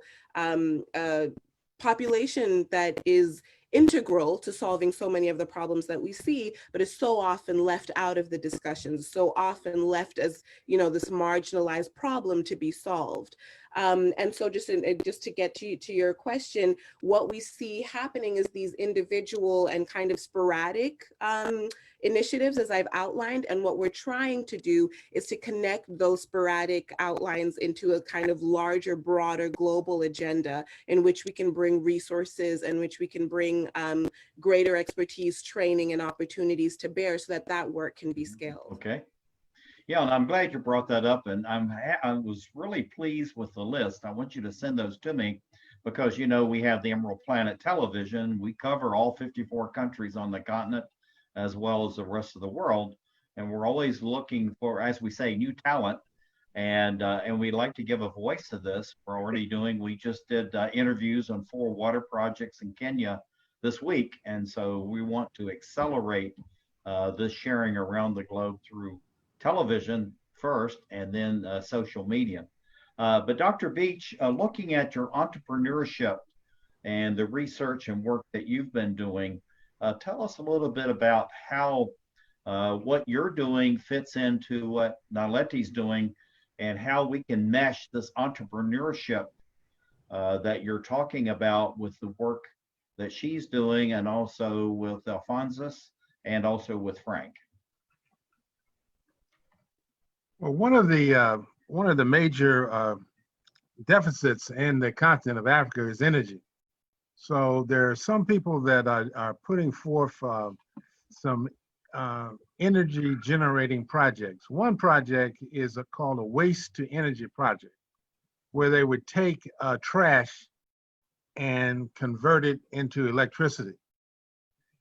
population that is integral to solving so many of the problems that we see, but is so often left out of the discussions, so often left as, you know, this marginalized problem to be solved. And so just to get to your question, what we see happening is these individual and kind of sporadic initiatives, as I've outlined. And what we're trying to do is to connect those sporadic outlines into a kind of larger, broader global agenda in which we can bring resources, in which we can bring greater expertise, training, and opportunities to bear, so that that work can be scaled. Okay. Yeah, and I'm glad you brought that up, and I was really pleased with the list. I want you to send those to me, because, you know, we have the Emerald Planet Television. We cover all 54 countries on the continent, as well as the rest of the world, and we're always looking for, as we say, new talent, and we'd like to give a voice to this. We're already doing. We just did interviews on 4 water projects in Kenya this week, and so we want to accelerate this sharing around the globe through television first, and then social media. But Dr. Beach, looking at your entrepreneurship and the research and work that you've been doing, tell us a little bit about how what you're doing fits into what Naleti's doing, and how we can mesh this entrepreneurship that you're talking about with the work that she's doing, and also with Alphonsus, and also with Frank. Well, one of the major deficits in the continent of Africa is energy. So there are some people that are putting forth some energy generating projects. One project is called a waste to energy project, where they would take trash and convert it into electricity,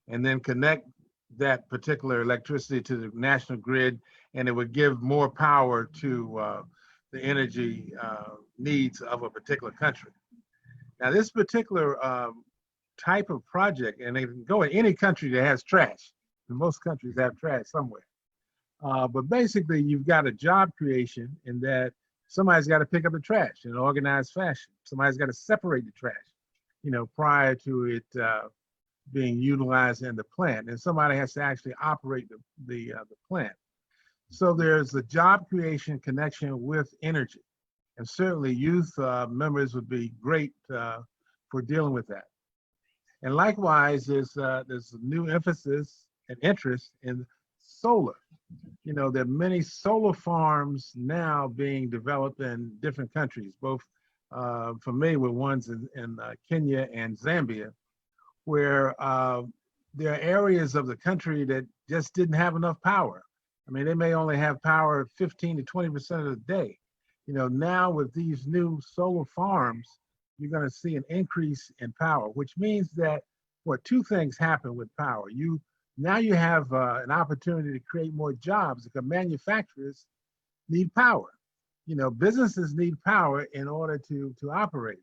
and then connect that particular electricity to the national grid, and it would give more power to the energy needs of a particular country. Now, this particular type of project, and they can go in any country that has trash, and most countries have trash somewhere. But basically, you've got a job creation in that somebody's got to pick up the trash in an organized fashion. Somebody's got to separate the trash, you know, prior to it being utilized in the plant, and somebody has to actually operate the plant. So there's a job creation connection with energy, and certainly youth members would be great for dealing with that. And likewise, there's a new emphasis and interest in solar. You know, there are many solar farms now being developed in different countries, both familiar with ones in Kenya and Zambia, where there are areas of the country that just didn't have enough power. I mean, they may only have power 15 to 20% of the day. You know, now with these new solar farms, you're going to see an increase in power, which means that two things happen with power. Now you have an opportunity to create more jobs, because manufacturers need power. You know, businesses need power in order to operate.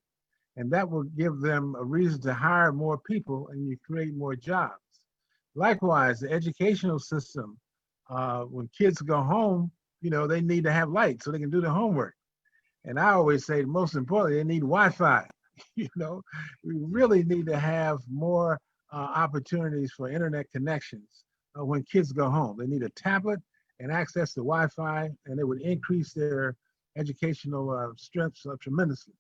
And that will give them a reason to hire more people, and you create more jobs. Likewise, the educational system, when kids go home, you know, they need to have light so they can do their homework. And I always say, most importantly, they need Wi-Fi. You know, we really need to have more opportunities for internet connections when kids go home. They need a tablet and access to Wi-Fi, and it would increase their educational strengths tremendously.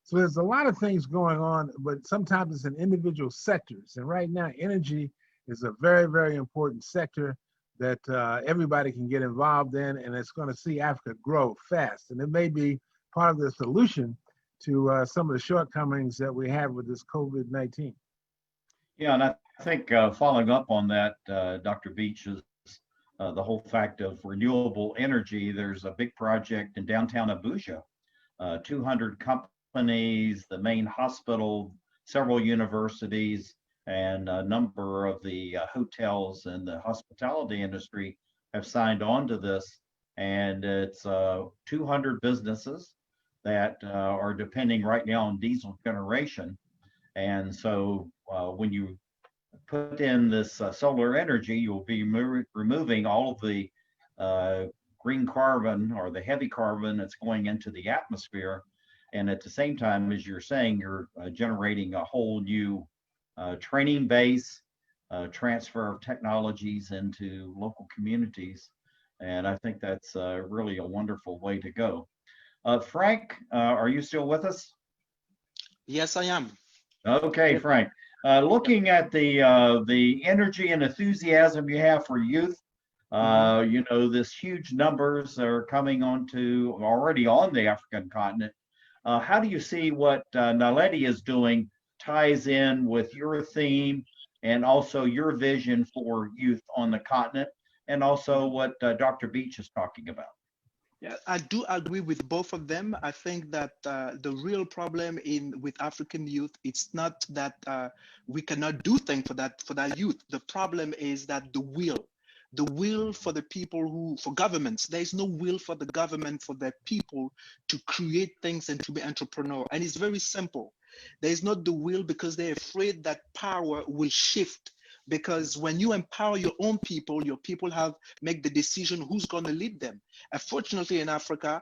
So there's a lot of things going on, but sometimes it's in individual sectors. And right now, energy is a very, very important sector that everybody can get involved in, and it's going to see Africa grow fast. And it may be part of the solution to some of the shortcomings that we have with this COVID-19. Yeah, and I think following up on that, Dr. Beach, is the whole fact of renewable energy. There's a big project in downtown Abuja, 200 companies, the main hospital, several universities, and a number of the hotels and the hospitality industry have signed on to this. And it's 200 businesses that are depending right now on diesel generation. And so when you put in this solar energy, you'll be removing all of the green carbon or the heavy carbon that's going into the atmosphere. And at the same time, as you're saying, you're generating a whole new training base, transfer of technologies into local communities. And I think that's really a wonderful way to go. Frank, are you still with us? Yes, I am. Okay, Frank. Looking at the energy and enthusiasm you have for youth, you know, this huge numbers are coming already on the African continent. How do you see what Naledi is doing ties in with your theme and also your vision for youth on the continent, and also what Dr. Beach is talking about? Yeah, I do agree with both of them. I think that the real problem with African youth, it's not that we cannot do things for that youth. The problem is that the will for the people for governments, there is no will for the government, for their people to create things and to be entrepreneur. And it's very simple. There is not the will because they're afraid that power will shift. Because when you empower your own people, your people make the decision who's going to lead them. Unfortunately, in Africa,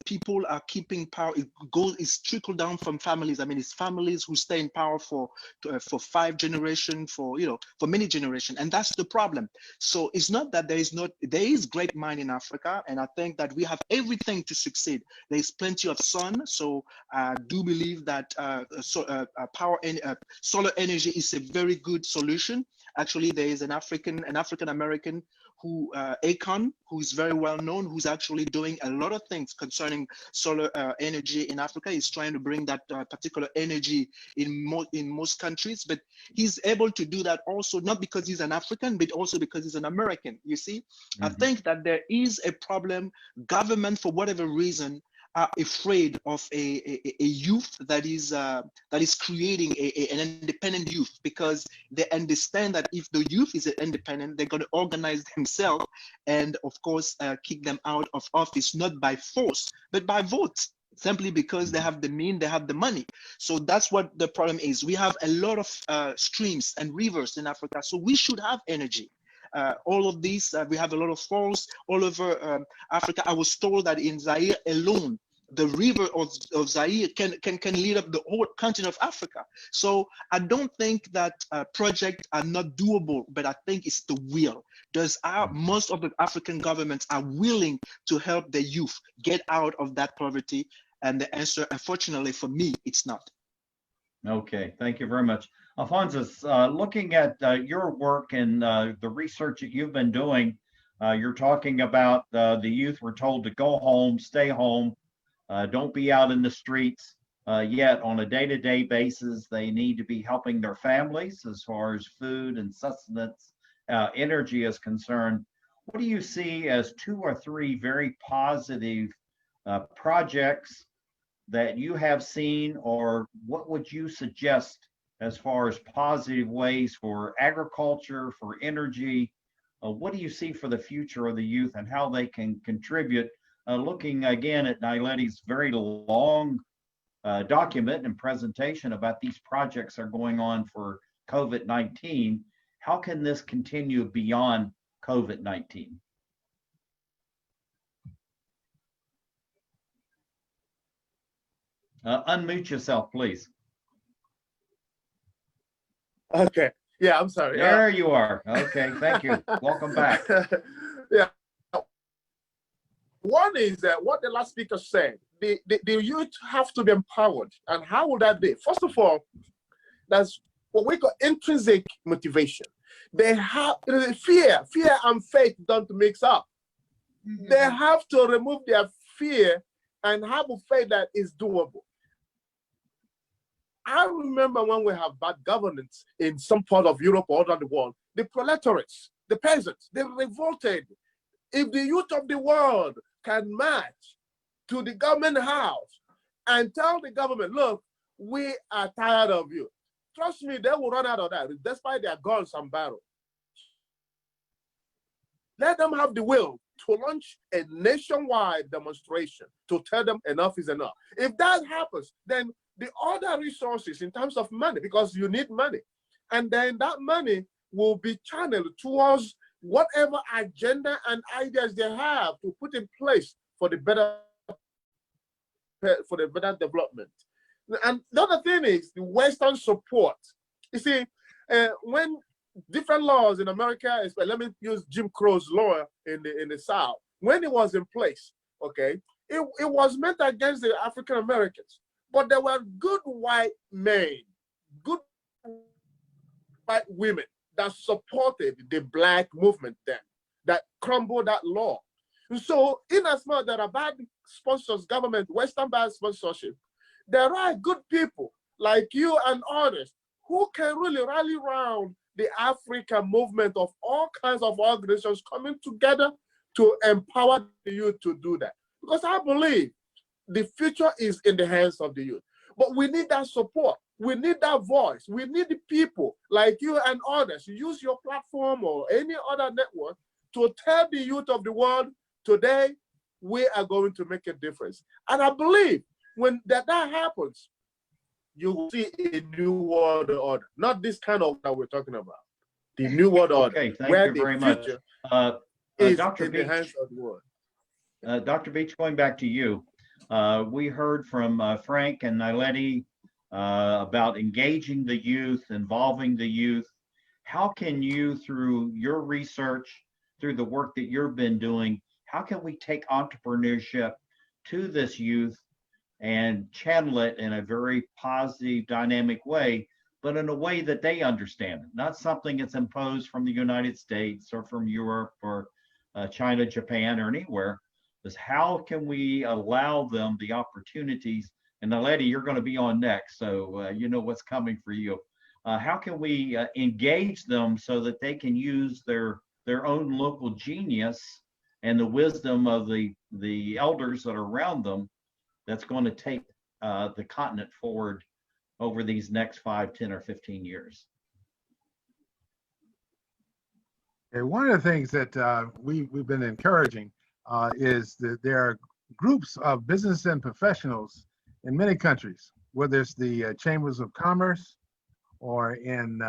people are keeping power. It's trickled down from families. I mean, it's families who stay in power for 5 generations, for many generations, and that's the problem. So it's not that there is great mind in Africa, and I think that we have everything to succeed. There is plenty of sun, so I do believe that solar energy is a very good solution. Actually, there is an African American who Akon, who is very well known, who's actually doing a lot of things concerning solar energy in Africa. He's trying to bring that particular energy in most countries, but he's able to do that also not because he's an African, but also because he's an American. You see, I think that there is a problem. Government, for whatever reason, are afraid of a youth that is creating an independent youth, because they understand that if the youth is independent, they're going to organize themselves and, of course, kick them out of office, not by force, but by votes, simply because they have the means, they have the money. So that's what the problem is. We have a lot of streams and rivers in Africa, so we should have energy. All of these, we have a lot of falls all over Africa. I was told that in Zaire alone, the river of Zaire can lead up the whole continent of Africa. So I don't think that projects are not doable, but I think it's the will. Most of the African governments are willing to help the youth get out of that poverty? And the answer, unfortunately for me, it's not. Okay, thank you very much. Alphonsus, looking at your work and the research that you've been doing, you're talking about the youth were told to go home, stay home, don't be out in the streets. Yet on a day-to-day basis, they need to be helping their families as far as food and sustenance, energy is concerned. What do you see as 2 or 3 very positive projects that you have seen, or what would you suggest as far as positive ways for agriculture, for energy? What do you see for the future of the youth and how they can contribute? Looking again at Naledi's very long document and presentation about these projects are going on for COVID-19, how can this continue beyond COVID-19? Unmute yourself, please. Okay. Yeah, I'm sorry. There you are. Okay, thank you. Welcome back. Yeah. One is what the last speaker said. The youth have to be empowered. And how will that be? First of all, there's what we call intrinsic motivation. They have fear and faith don't mix up. They have to remove their fear and have a faith that is doable. I remember when we have bad governance in some part of Europe or around the world, the proletariats, the peasants, they revolted. If the youth of the world can march to the government house and tell the government, look, we are tired of you. Trust me, they will run out of that, despite their guns and barrels. Let them have the will to launch a nationwide demonstration to tell them enough is enough. If that happens, then the other resources in terms of money, because you need money, and then that money will be channeled towards whatever agenda and ideas they have to put in place for the better development. And the other thing is the Western support. You see, when different laws in America, let me use Jim Crow's law in the South, when it was in place, okay, it was meant against the African Americans, but there were good white men, good white women that supported the Black movement then, that crumbled that law. And so, in as much that a bad sponsors government, Western bad sponsorship, there are good people like you and others who can really rally around the African movement of all kinds of organizations coming together to empower the youth to do that. Because I believe the future is in the hands of the youth. But we need that support. We need that voice. We need the people like you and others. Use your platform or any other network to tell the youth of the world, today, we are going to make a difference. And I believe when that happens, you will see a new world order, not this kind of that we're talking about. The new world order. Okay, thank you very much. Dr. In the hands of the world. Dr. Beach, going back to you, we heard from Frank and Naledi about engaging the youth, involving the youth. How can you, through your research, through the work that you've been doing, how can we take entrepreneurship to this youth and channel it in a very positive, dynamic way, but in a way that they understand it, not something that's imposed from the United States or from Europe or China, Japan, or anywhere? Is how can we allow them the opportunities? And Naledi, you're going to be on next, so you know what's coming for you. How can we engage them so that they can use their own local genius and the wisdom of the elders that are around them, that's going to take the continent forward over these next 5, 10, or 15 years? Okay, one of the things that we've been encouraging is that there are groups of business and professionals in many countries, whether it's the chambers of commerce, or in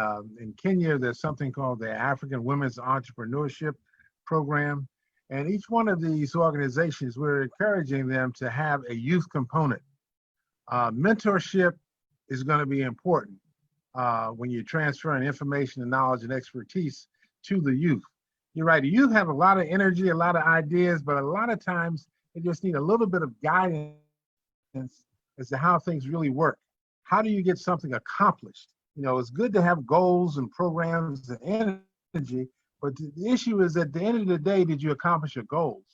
Kenya, there's something called the African Women's Entrepreneurship Program. And each one of these organizations, we're encouraging them to have a youth component. Mentorship is going to be important when you're transferring information and knowledge and expertise to the youth. You're right, the youth have a lot of energy, a lot of ideas, but a lot of times they just need a little bit of guidance as to how things really work. How do you get something accomplished? You know, it's good to have goals and programs and energy, but the issue is at the end of the day, did you accomplish your goals?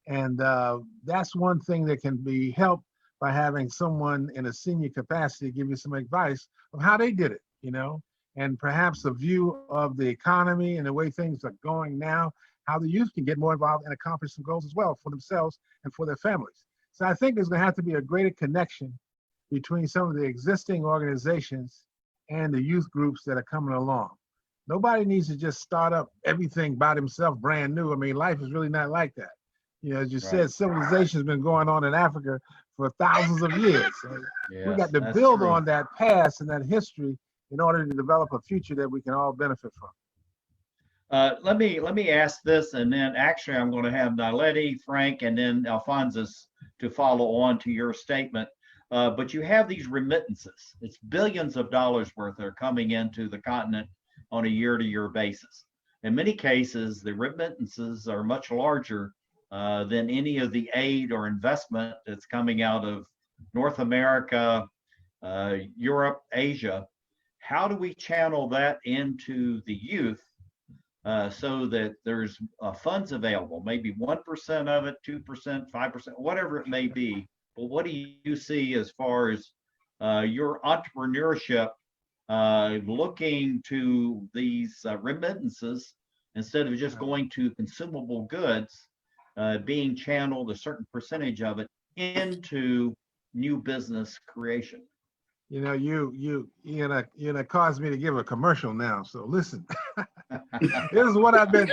And that's one thing that can be helped by having someone in a senior capacity give you some advice of how they did it, you know, and perhaps a view of the economy and the way things are going now, how the youth can get more involved and accomplish some goals as well for themselves and for their families. So I think there's going to have to be a greater connection between some of the existing organizations and the youth groups that are coming along. Nobody needs to just start up everything by themselves brand new. I mean, life is really not like that. You know, as you said, civilization has been going on in Africa for thousands of years. So we got to build on that past and that history in order to develop a future that we can all benefit from. Let me ask this, and then actually I'm going to have Naledi, Frank, and then Alphonsus to follow on to your statement. But you have these remittances. It's billions of dollars worth that are coming into the continent on a year-to-year basis. In many cases, the remittances are much larger than any of the aid or investment that's coming out of North America, Europe, Asia. how do we channel that into the youth so that there's funds available, maybe 1% of it, 2%, 5%, whatever it may be. But what do you see as far as your entrepreneurship looking to these remittances instead of just going to consumable goods, being channeled a certain percentage of it into new business creation? You know, you're gonna cause me to give a commercial now. So listen, this is what I've been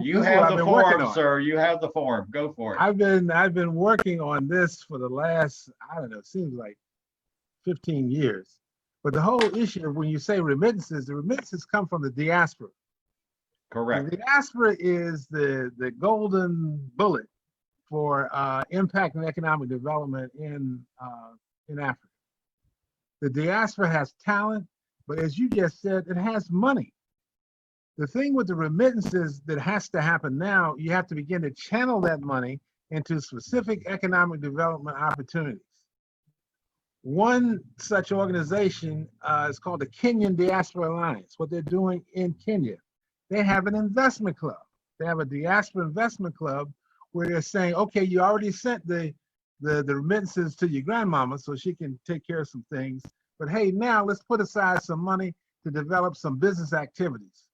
You have the working form, on. sir. You have the form. Go for it. I've been working on this for the last, I don't know, it seems like 15 years. But the whole issue of when you say remittances, the remittances come from the diaspora. Correct. The diaspora is the golden bullet for impacting economic development in Africa. The diaspora has talent, but as you just said, it has money. The thing with the remittances that has to happen now, you have to begin to channel that money into specific economic development opportunities. One such organization is called the Kenyan Diaspora Alliance. What they're doing in Kenya, they have an investment club. They have a diaspora investment club where they're saying, okay, you already sent the remittances to your grandmama so she can take care of some things. But hey, now let's put aside some money to develop some business activities,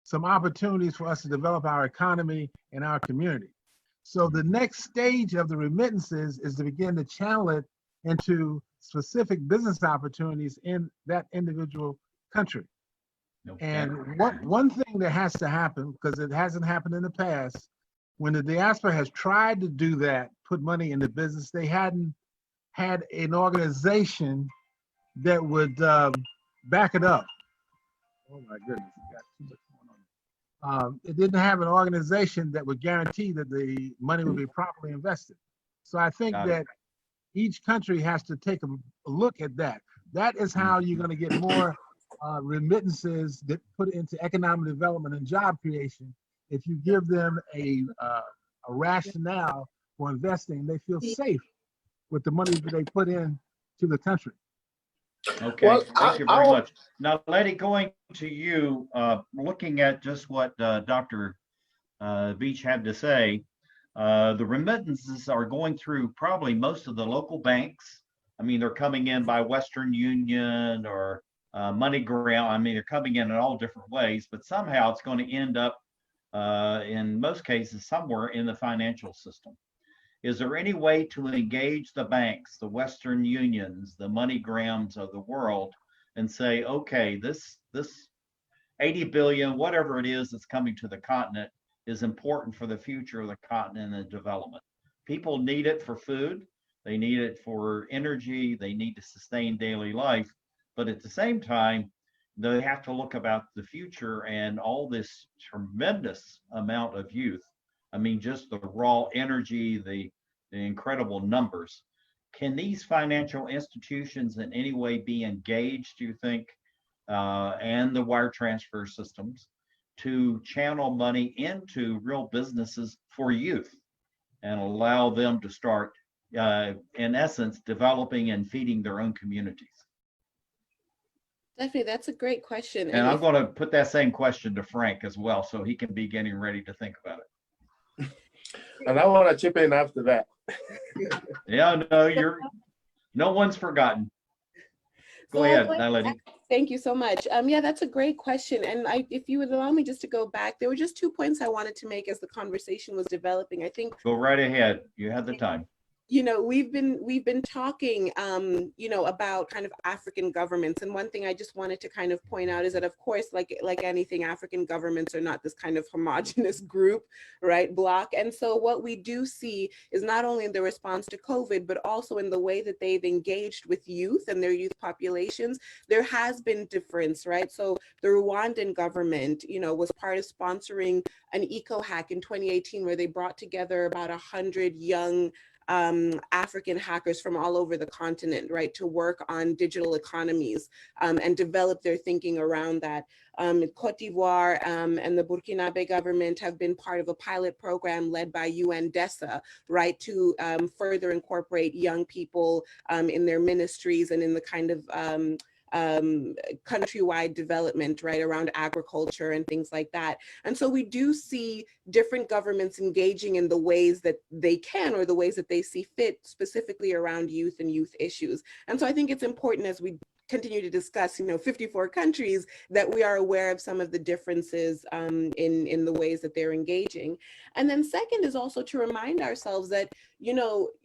some opportunities for us to develop our economy and our community. So the next stage of the remittances is to begin to channel it into specific business opportunities in that individual country. Okay. And one thing that has to happen, because it hasn't happened in the past, when the diaspora has tried to do that, put money into business, they hadn't had an organization that would back it up. Oh my goodness, we got too much going on. It didn't have an organization that would guarantee that the money would be properly invested. So I think that each country has to take a look at that. That is how you're going to get more remittances that put into economic development and job creation. If you give them a rationale for investing, they feel safe with the money that they put in to the country. Okay, Well, thank you very much. Now, Letty, going to you, looking at just what Dr. Beach had to say, the remittances are going through probably most of the local banks. I mean, they're coming in by Western Union or MoneyGram. I mean, they're coming in all different ways, but somehow it's going to end up, in most cases, somewhere in the financial system. Is there any way to engage the banks, the Western Unions, the MoneyGrams of the world, and say, okay, this 80 billion, whatever it is that's coming to the continent, is important for the future of the continent and development. People need it for food, they need it for energy, they need to sustain daily life, but at the same time, they have to look about the future and all this tremendous amount of youth. I mean, just the raw energy, the incredible numbers. Can these financial institutions in any way be engaged, do you think, and the wire transfer systems to channel money into real businesses for youth and allow them to start, in essence, developing and feeding their own communities? Definitely, that's a great question. And I'm going to put that same question to Frank as well, so he can be getting ready to think about it. And I want to chip in after that. Yeah, no, no one's forgotten. Go ahead, Melody. Thank you so much. Yeah, that's a great question. And if you would allow me just to go back, there were just 2 points I wanted to make as the conversation was developing. I think. Go right ahead. You have the time. You know, we've been talking, you know, about kind of African governments. And one thing I just wanted to kind of point out is that, of course, like anything, African governments are not this kind of homogenous group, right, block. And so what we do see is not only in the response to COVID, but also in the way that they've engaged with youth and their youth populations, there has been difference, right? So the Rwandan government, you know, was part of sponsoring an eco-hack in 2018, where they brought together about 100 young African hackers from all over the continent, right, to work on digital economies and develop their thinking around that. Cote d'Ivoire and the Burkinabe government have been part of a pilot program led by UNDESA, right, to further incorporate young people in their ministries and in the kind of countrywide development, right, around agriculture and things like that. And so we do see different governments engaging in the ways that they can, or the ways that they see fit, specifically around youth and youth issues. And so I think it's important, as we continue to discuss, 54 countries, that we are aware of some of the differences in the ways that they're engaging. And then second is also to remind ourselves that,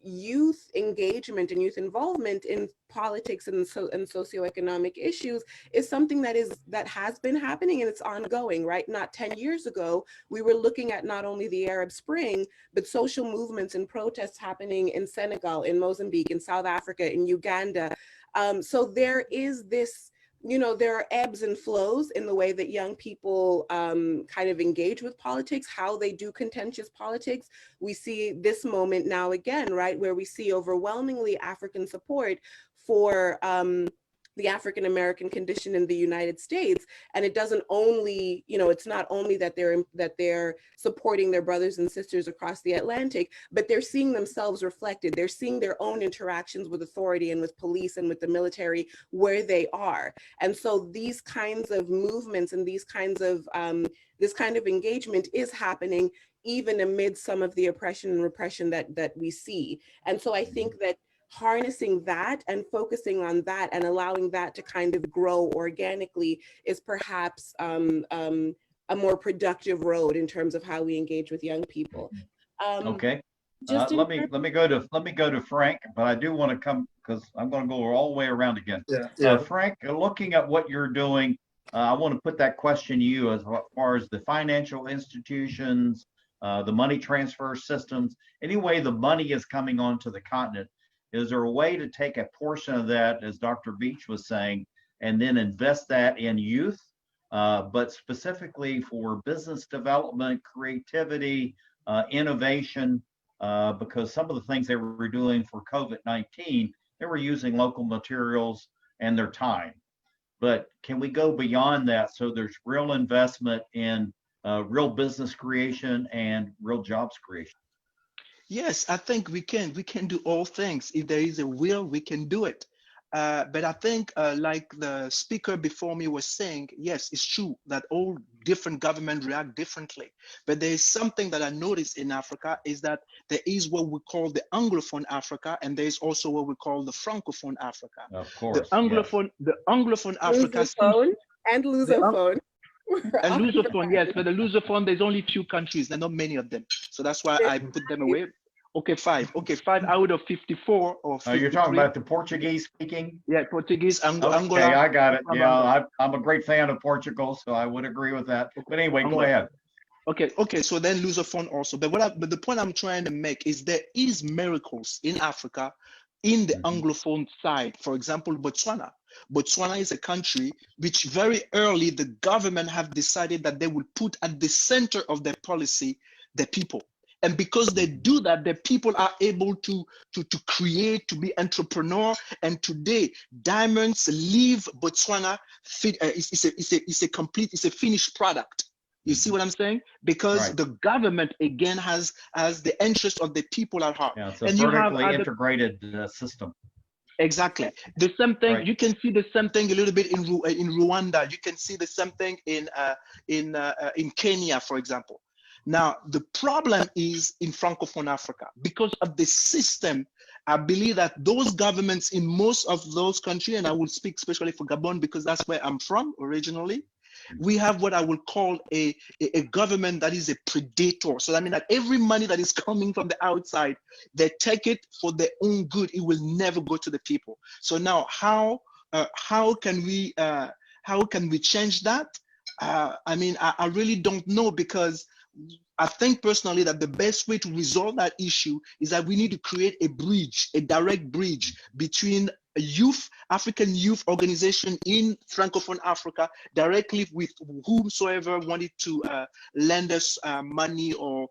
youth engagement and youth involvement in politics and socioeconomic issues is something that has been happening, and it's ongoing, right? Not 10 years ago, we were looking at not only the Arab Spring, but social movements and protests happening in Senegal, in Mozambique, in South Africa, in Uganda. So there is this, there are ebbs and flows in the way that young people kind of engage with politics, how they do contentious politics. We see this moment now again, right, where we see overwhelmingly African support for the African-American condition in the United States. And it doesn't only, it's not only that they're supporting their brothers and sisters across the Atlantic, but they're seeing themselves reflected. They're seeing their own interactions with authority and with police and with the military where they are. And so these kinds of movements and these kinds of, this kind of engagement is happening even amid some of the oppression and repression that we see. And so I think that harnessing that and focusing on that and allowing that to kind of grow organically is perhaps a more productive road in terms of how we engage with young people. Okay. Let me go to Frank, but I do want to come, because I'm going to go all the way around again. Yeah. Frank, looking at what you're doing, I want to put that question to you as far as the financial institutions, the money transfer systems, any way the money is coming onto the continent. Is there a way to take a portion of that, as Dr. Beach was saying, and then invest that in youth, but specifically for business development, creativity, innovation, because some of the things they were doing for COVID-19, they were using local materials and their time. But can we go beyond that so there's real investment in real business creation and real jobs creation? Yes, I think we can do all things. If there is a will, we can do it. But I think like the speaker before me was saying, yes, it's true that all different governments react differently. But there is something that I noticed in Africa is that there is what we call the Anglophone Africa, and there is also what we call the Francophone Africa. Of course. The Anglophone Africa. Lusophone and Lusophone. And Lusophone, yes, but the Lusophone, there's only few countries, there are not many of them. So that's why I put them away. Okay, 5. Okay, 5 out of 54 or 53. You're talking about the Portuguese speaking? Yeah, Portuguese, Angola. Okay, I got it. Yeah, I'm a great fan of Portugal, so I would agree with that. But anyway, go ahead. Okay, so then Lusophone also. But the point I'm trying to make is there is miracles in Africa in the Anglophone side. For example, Botswana. Botswana is a country which very early the government have decided that they will put at the center of their policy the people. And because they do that, the people are able to create, to be entrepreneur. And today, diamonds leave Botswana. It's a finished product. You see what I'm saying? Because the government again has the interest of the people at heart. Yeah, it's a vertically integrated system. Exactly. The same thing, you can see the same thing a little bit in Rwanda. You can see the same thing in Kenya, for example. Now, the problem is in Francophone Africa. Because of the system, I believe that those governments in most of those countries, and I will speak especially for Gabon because that's where I'm from originally, we have what I will call a government that is a predator. So that means that every money that is coming from the outside, they take it for their own good. It will never go to the people. So now, how can we change that? I really don't know, because I think personally that the best way to resolve that issue is that we need to create a bridge, a direct bridge between a African youth organization in Francophone Africa directly with whomsoever wanted to lend us money or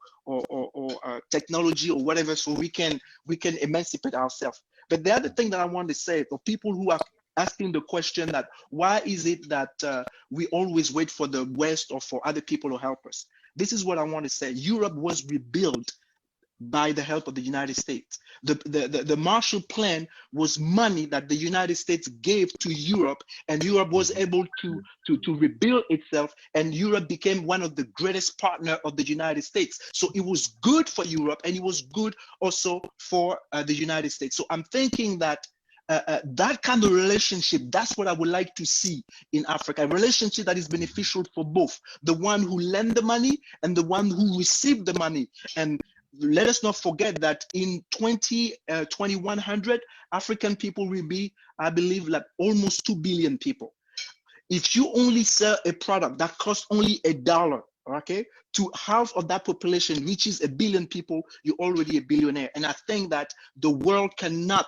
technology or whatever, so we can emancipate ourselves. But the other thing that I want to say for people who are asking the question that why is it that we always wait for the West or for other people to help us? This is what I want to say. Europe was rebuilt by the help of the United States. The Marshall Plan was money that the United States gave to Europe, and Europe was able to rebuild itself, and Europe became one of the greatest partners of the United States. So it was good for Europe, and it was good also for the United States. So I'm thinking that that kind of relationship, that's what I would like to see in Africa, a relationship that is beneficial for both, the one who lend the money and the one who received the money. And let us not forget that in 2100, African people will be, I believe, like almost 2 billion people. If you only sell a product that costs only $1, okay, to half of that population, which is 1 billion people, you're already a billionaire. And I think that the world cannot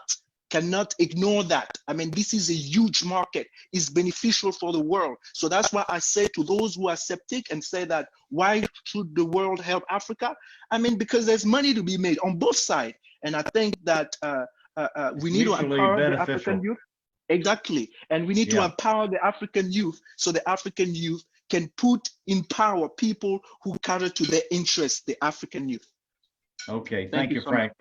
ignore that. I mean, this is a huge market. It's beneficial for the world. So that's why I say to those who are skeptic and say that, why should the world help Africa? I mean, because there's money to be made on both sides. And I think that we need to empower the African youth. Exactly. And we need to empower the African youth so the African youth can put in power people who cater to their interests, the African youth. Okay, thank you, so Frank.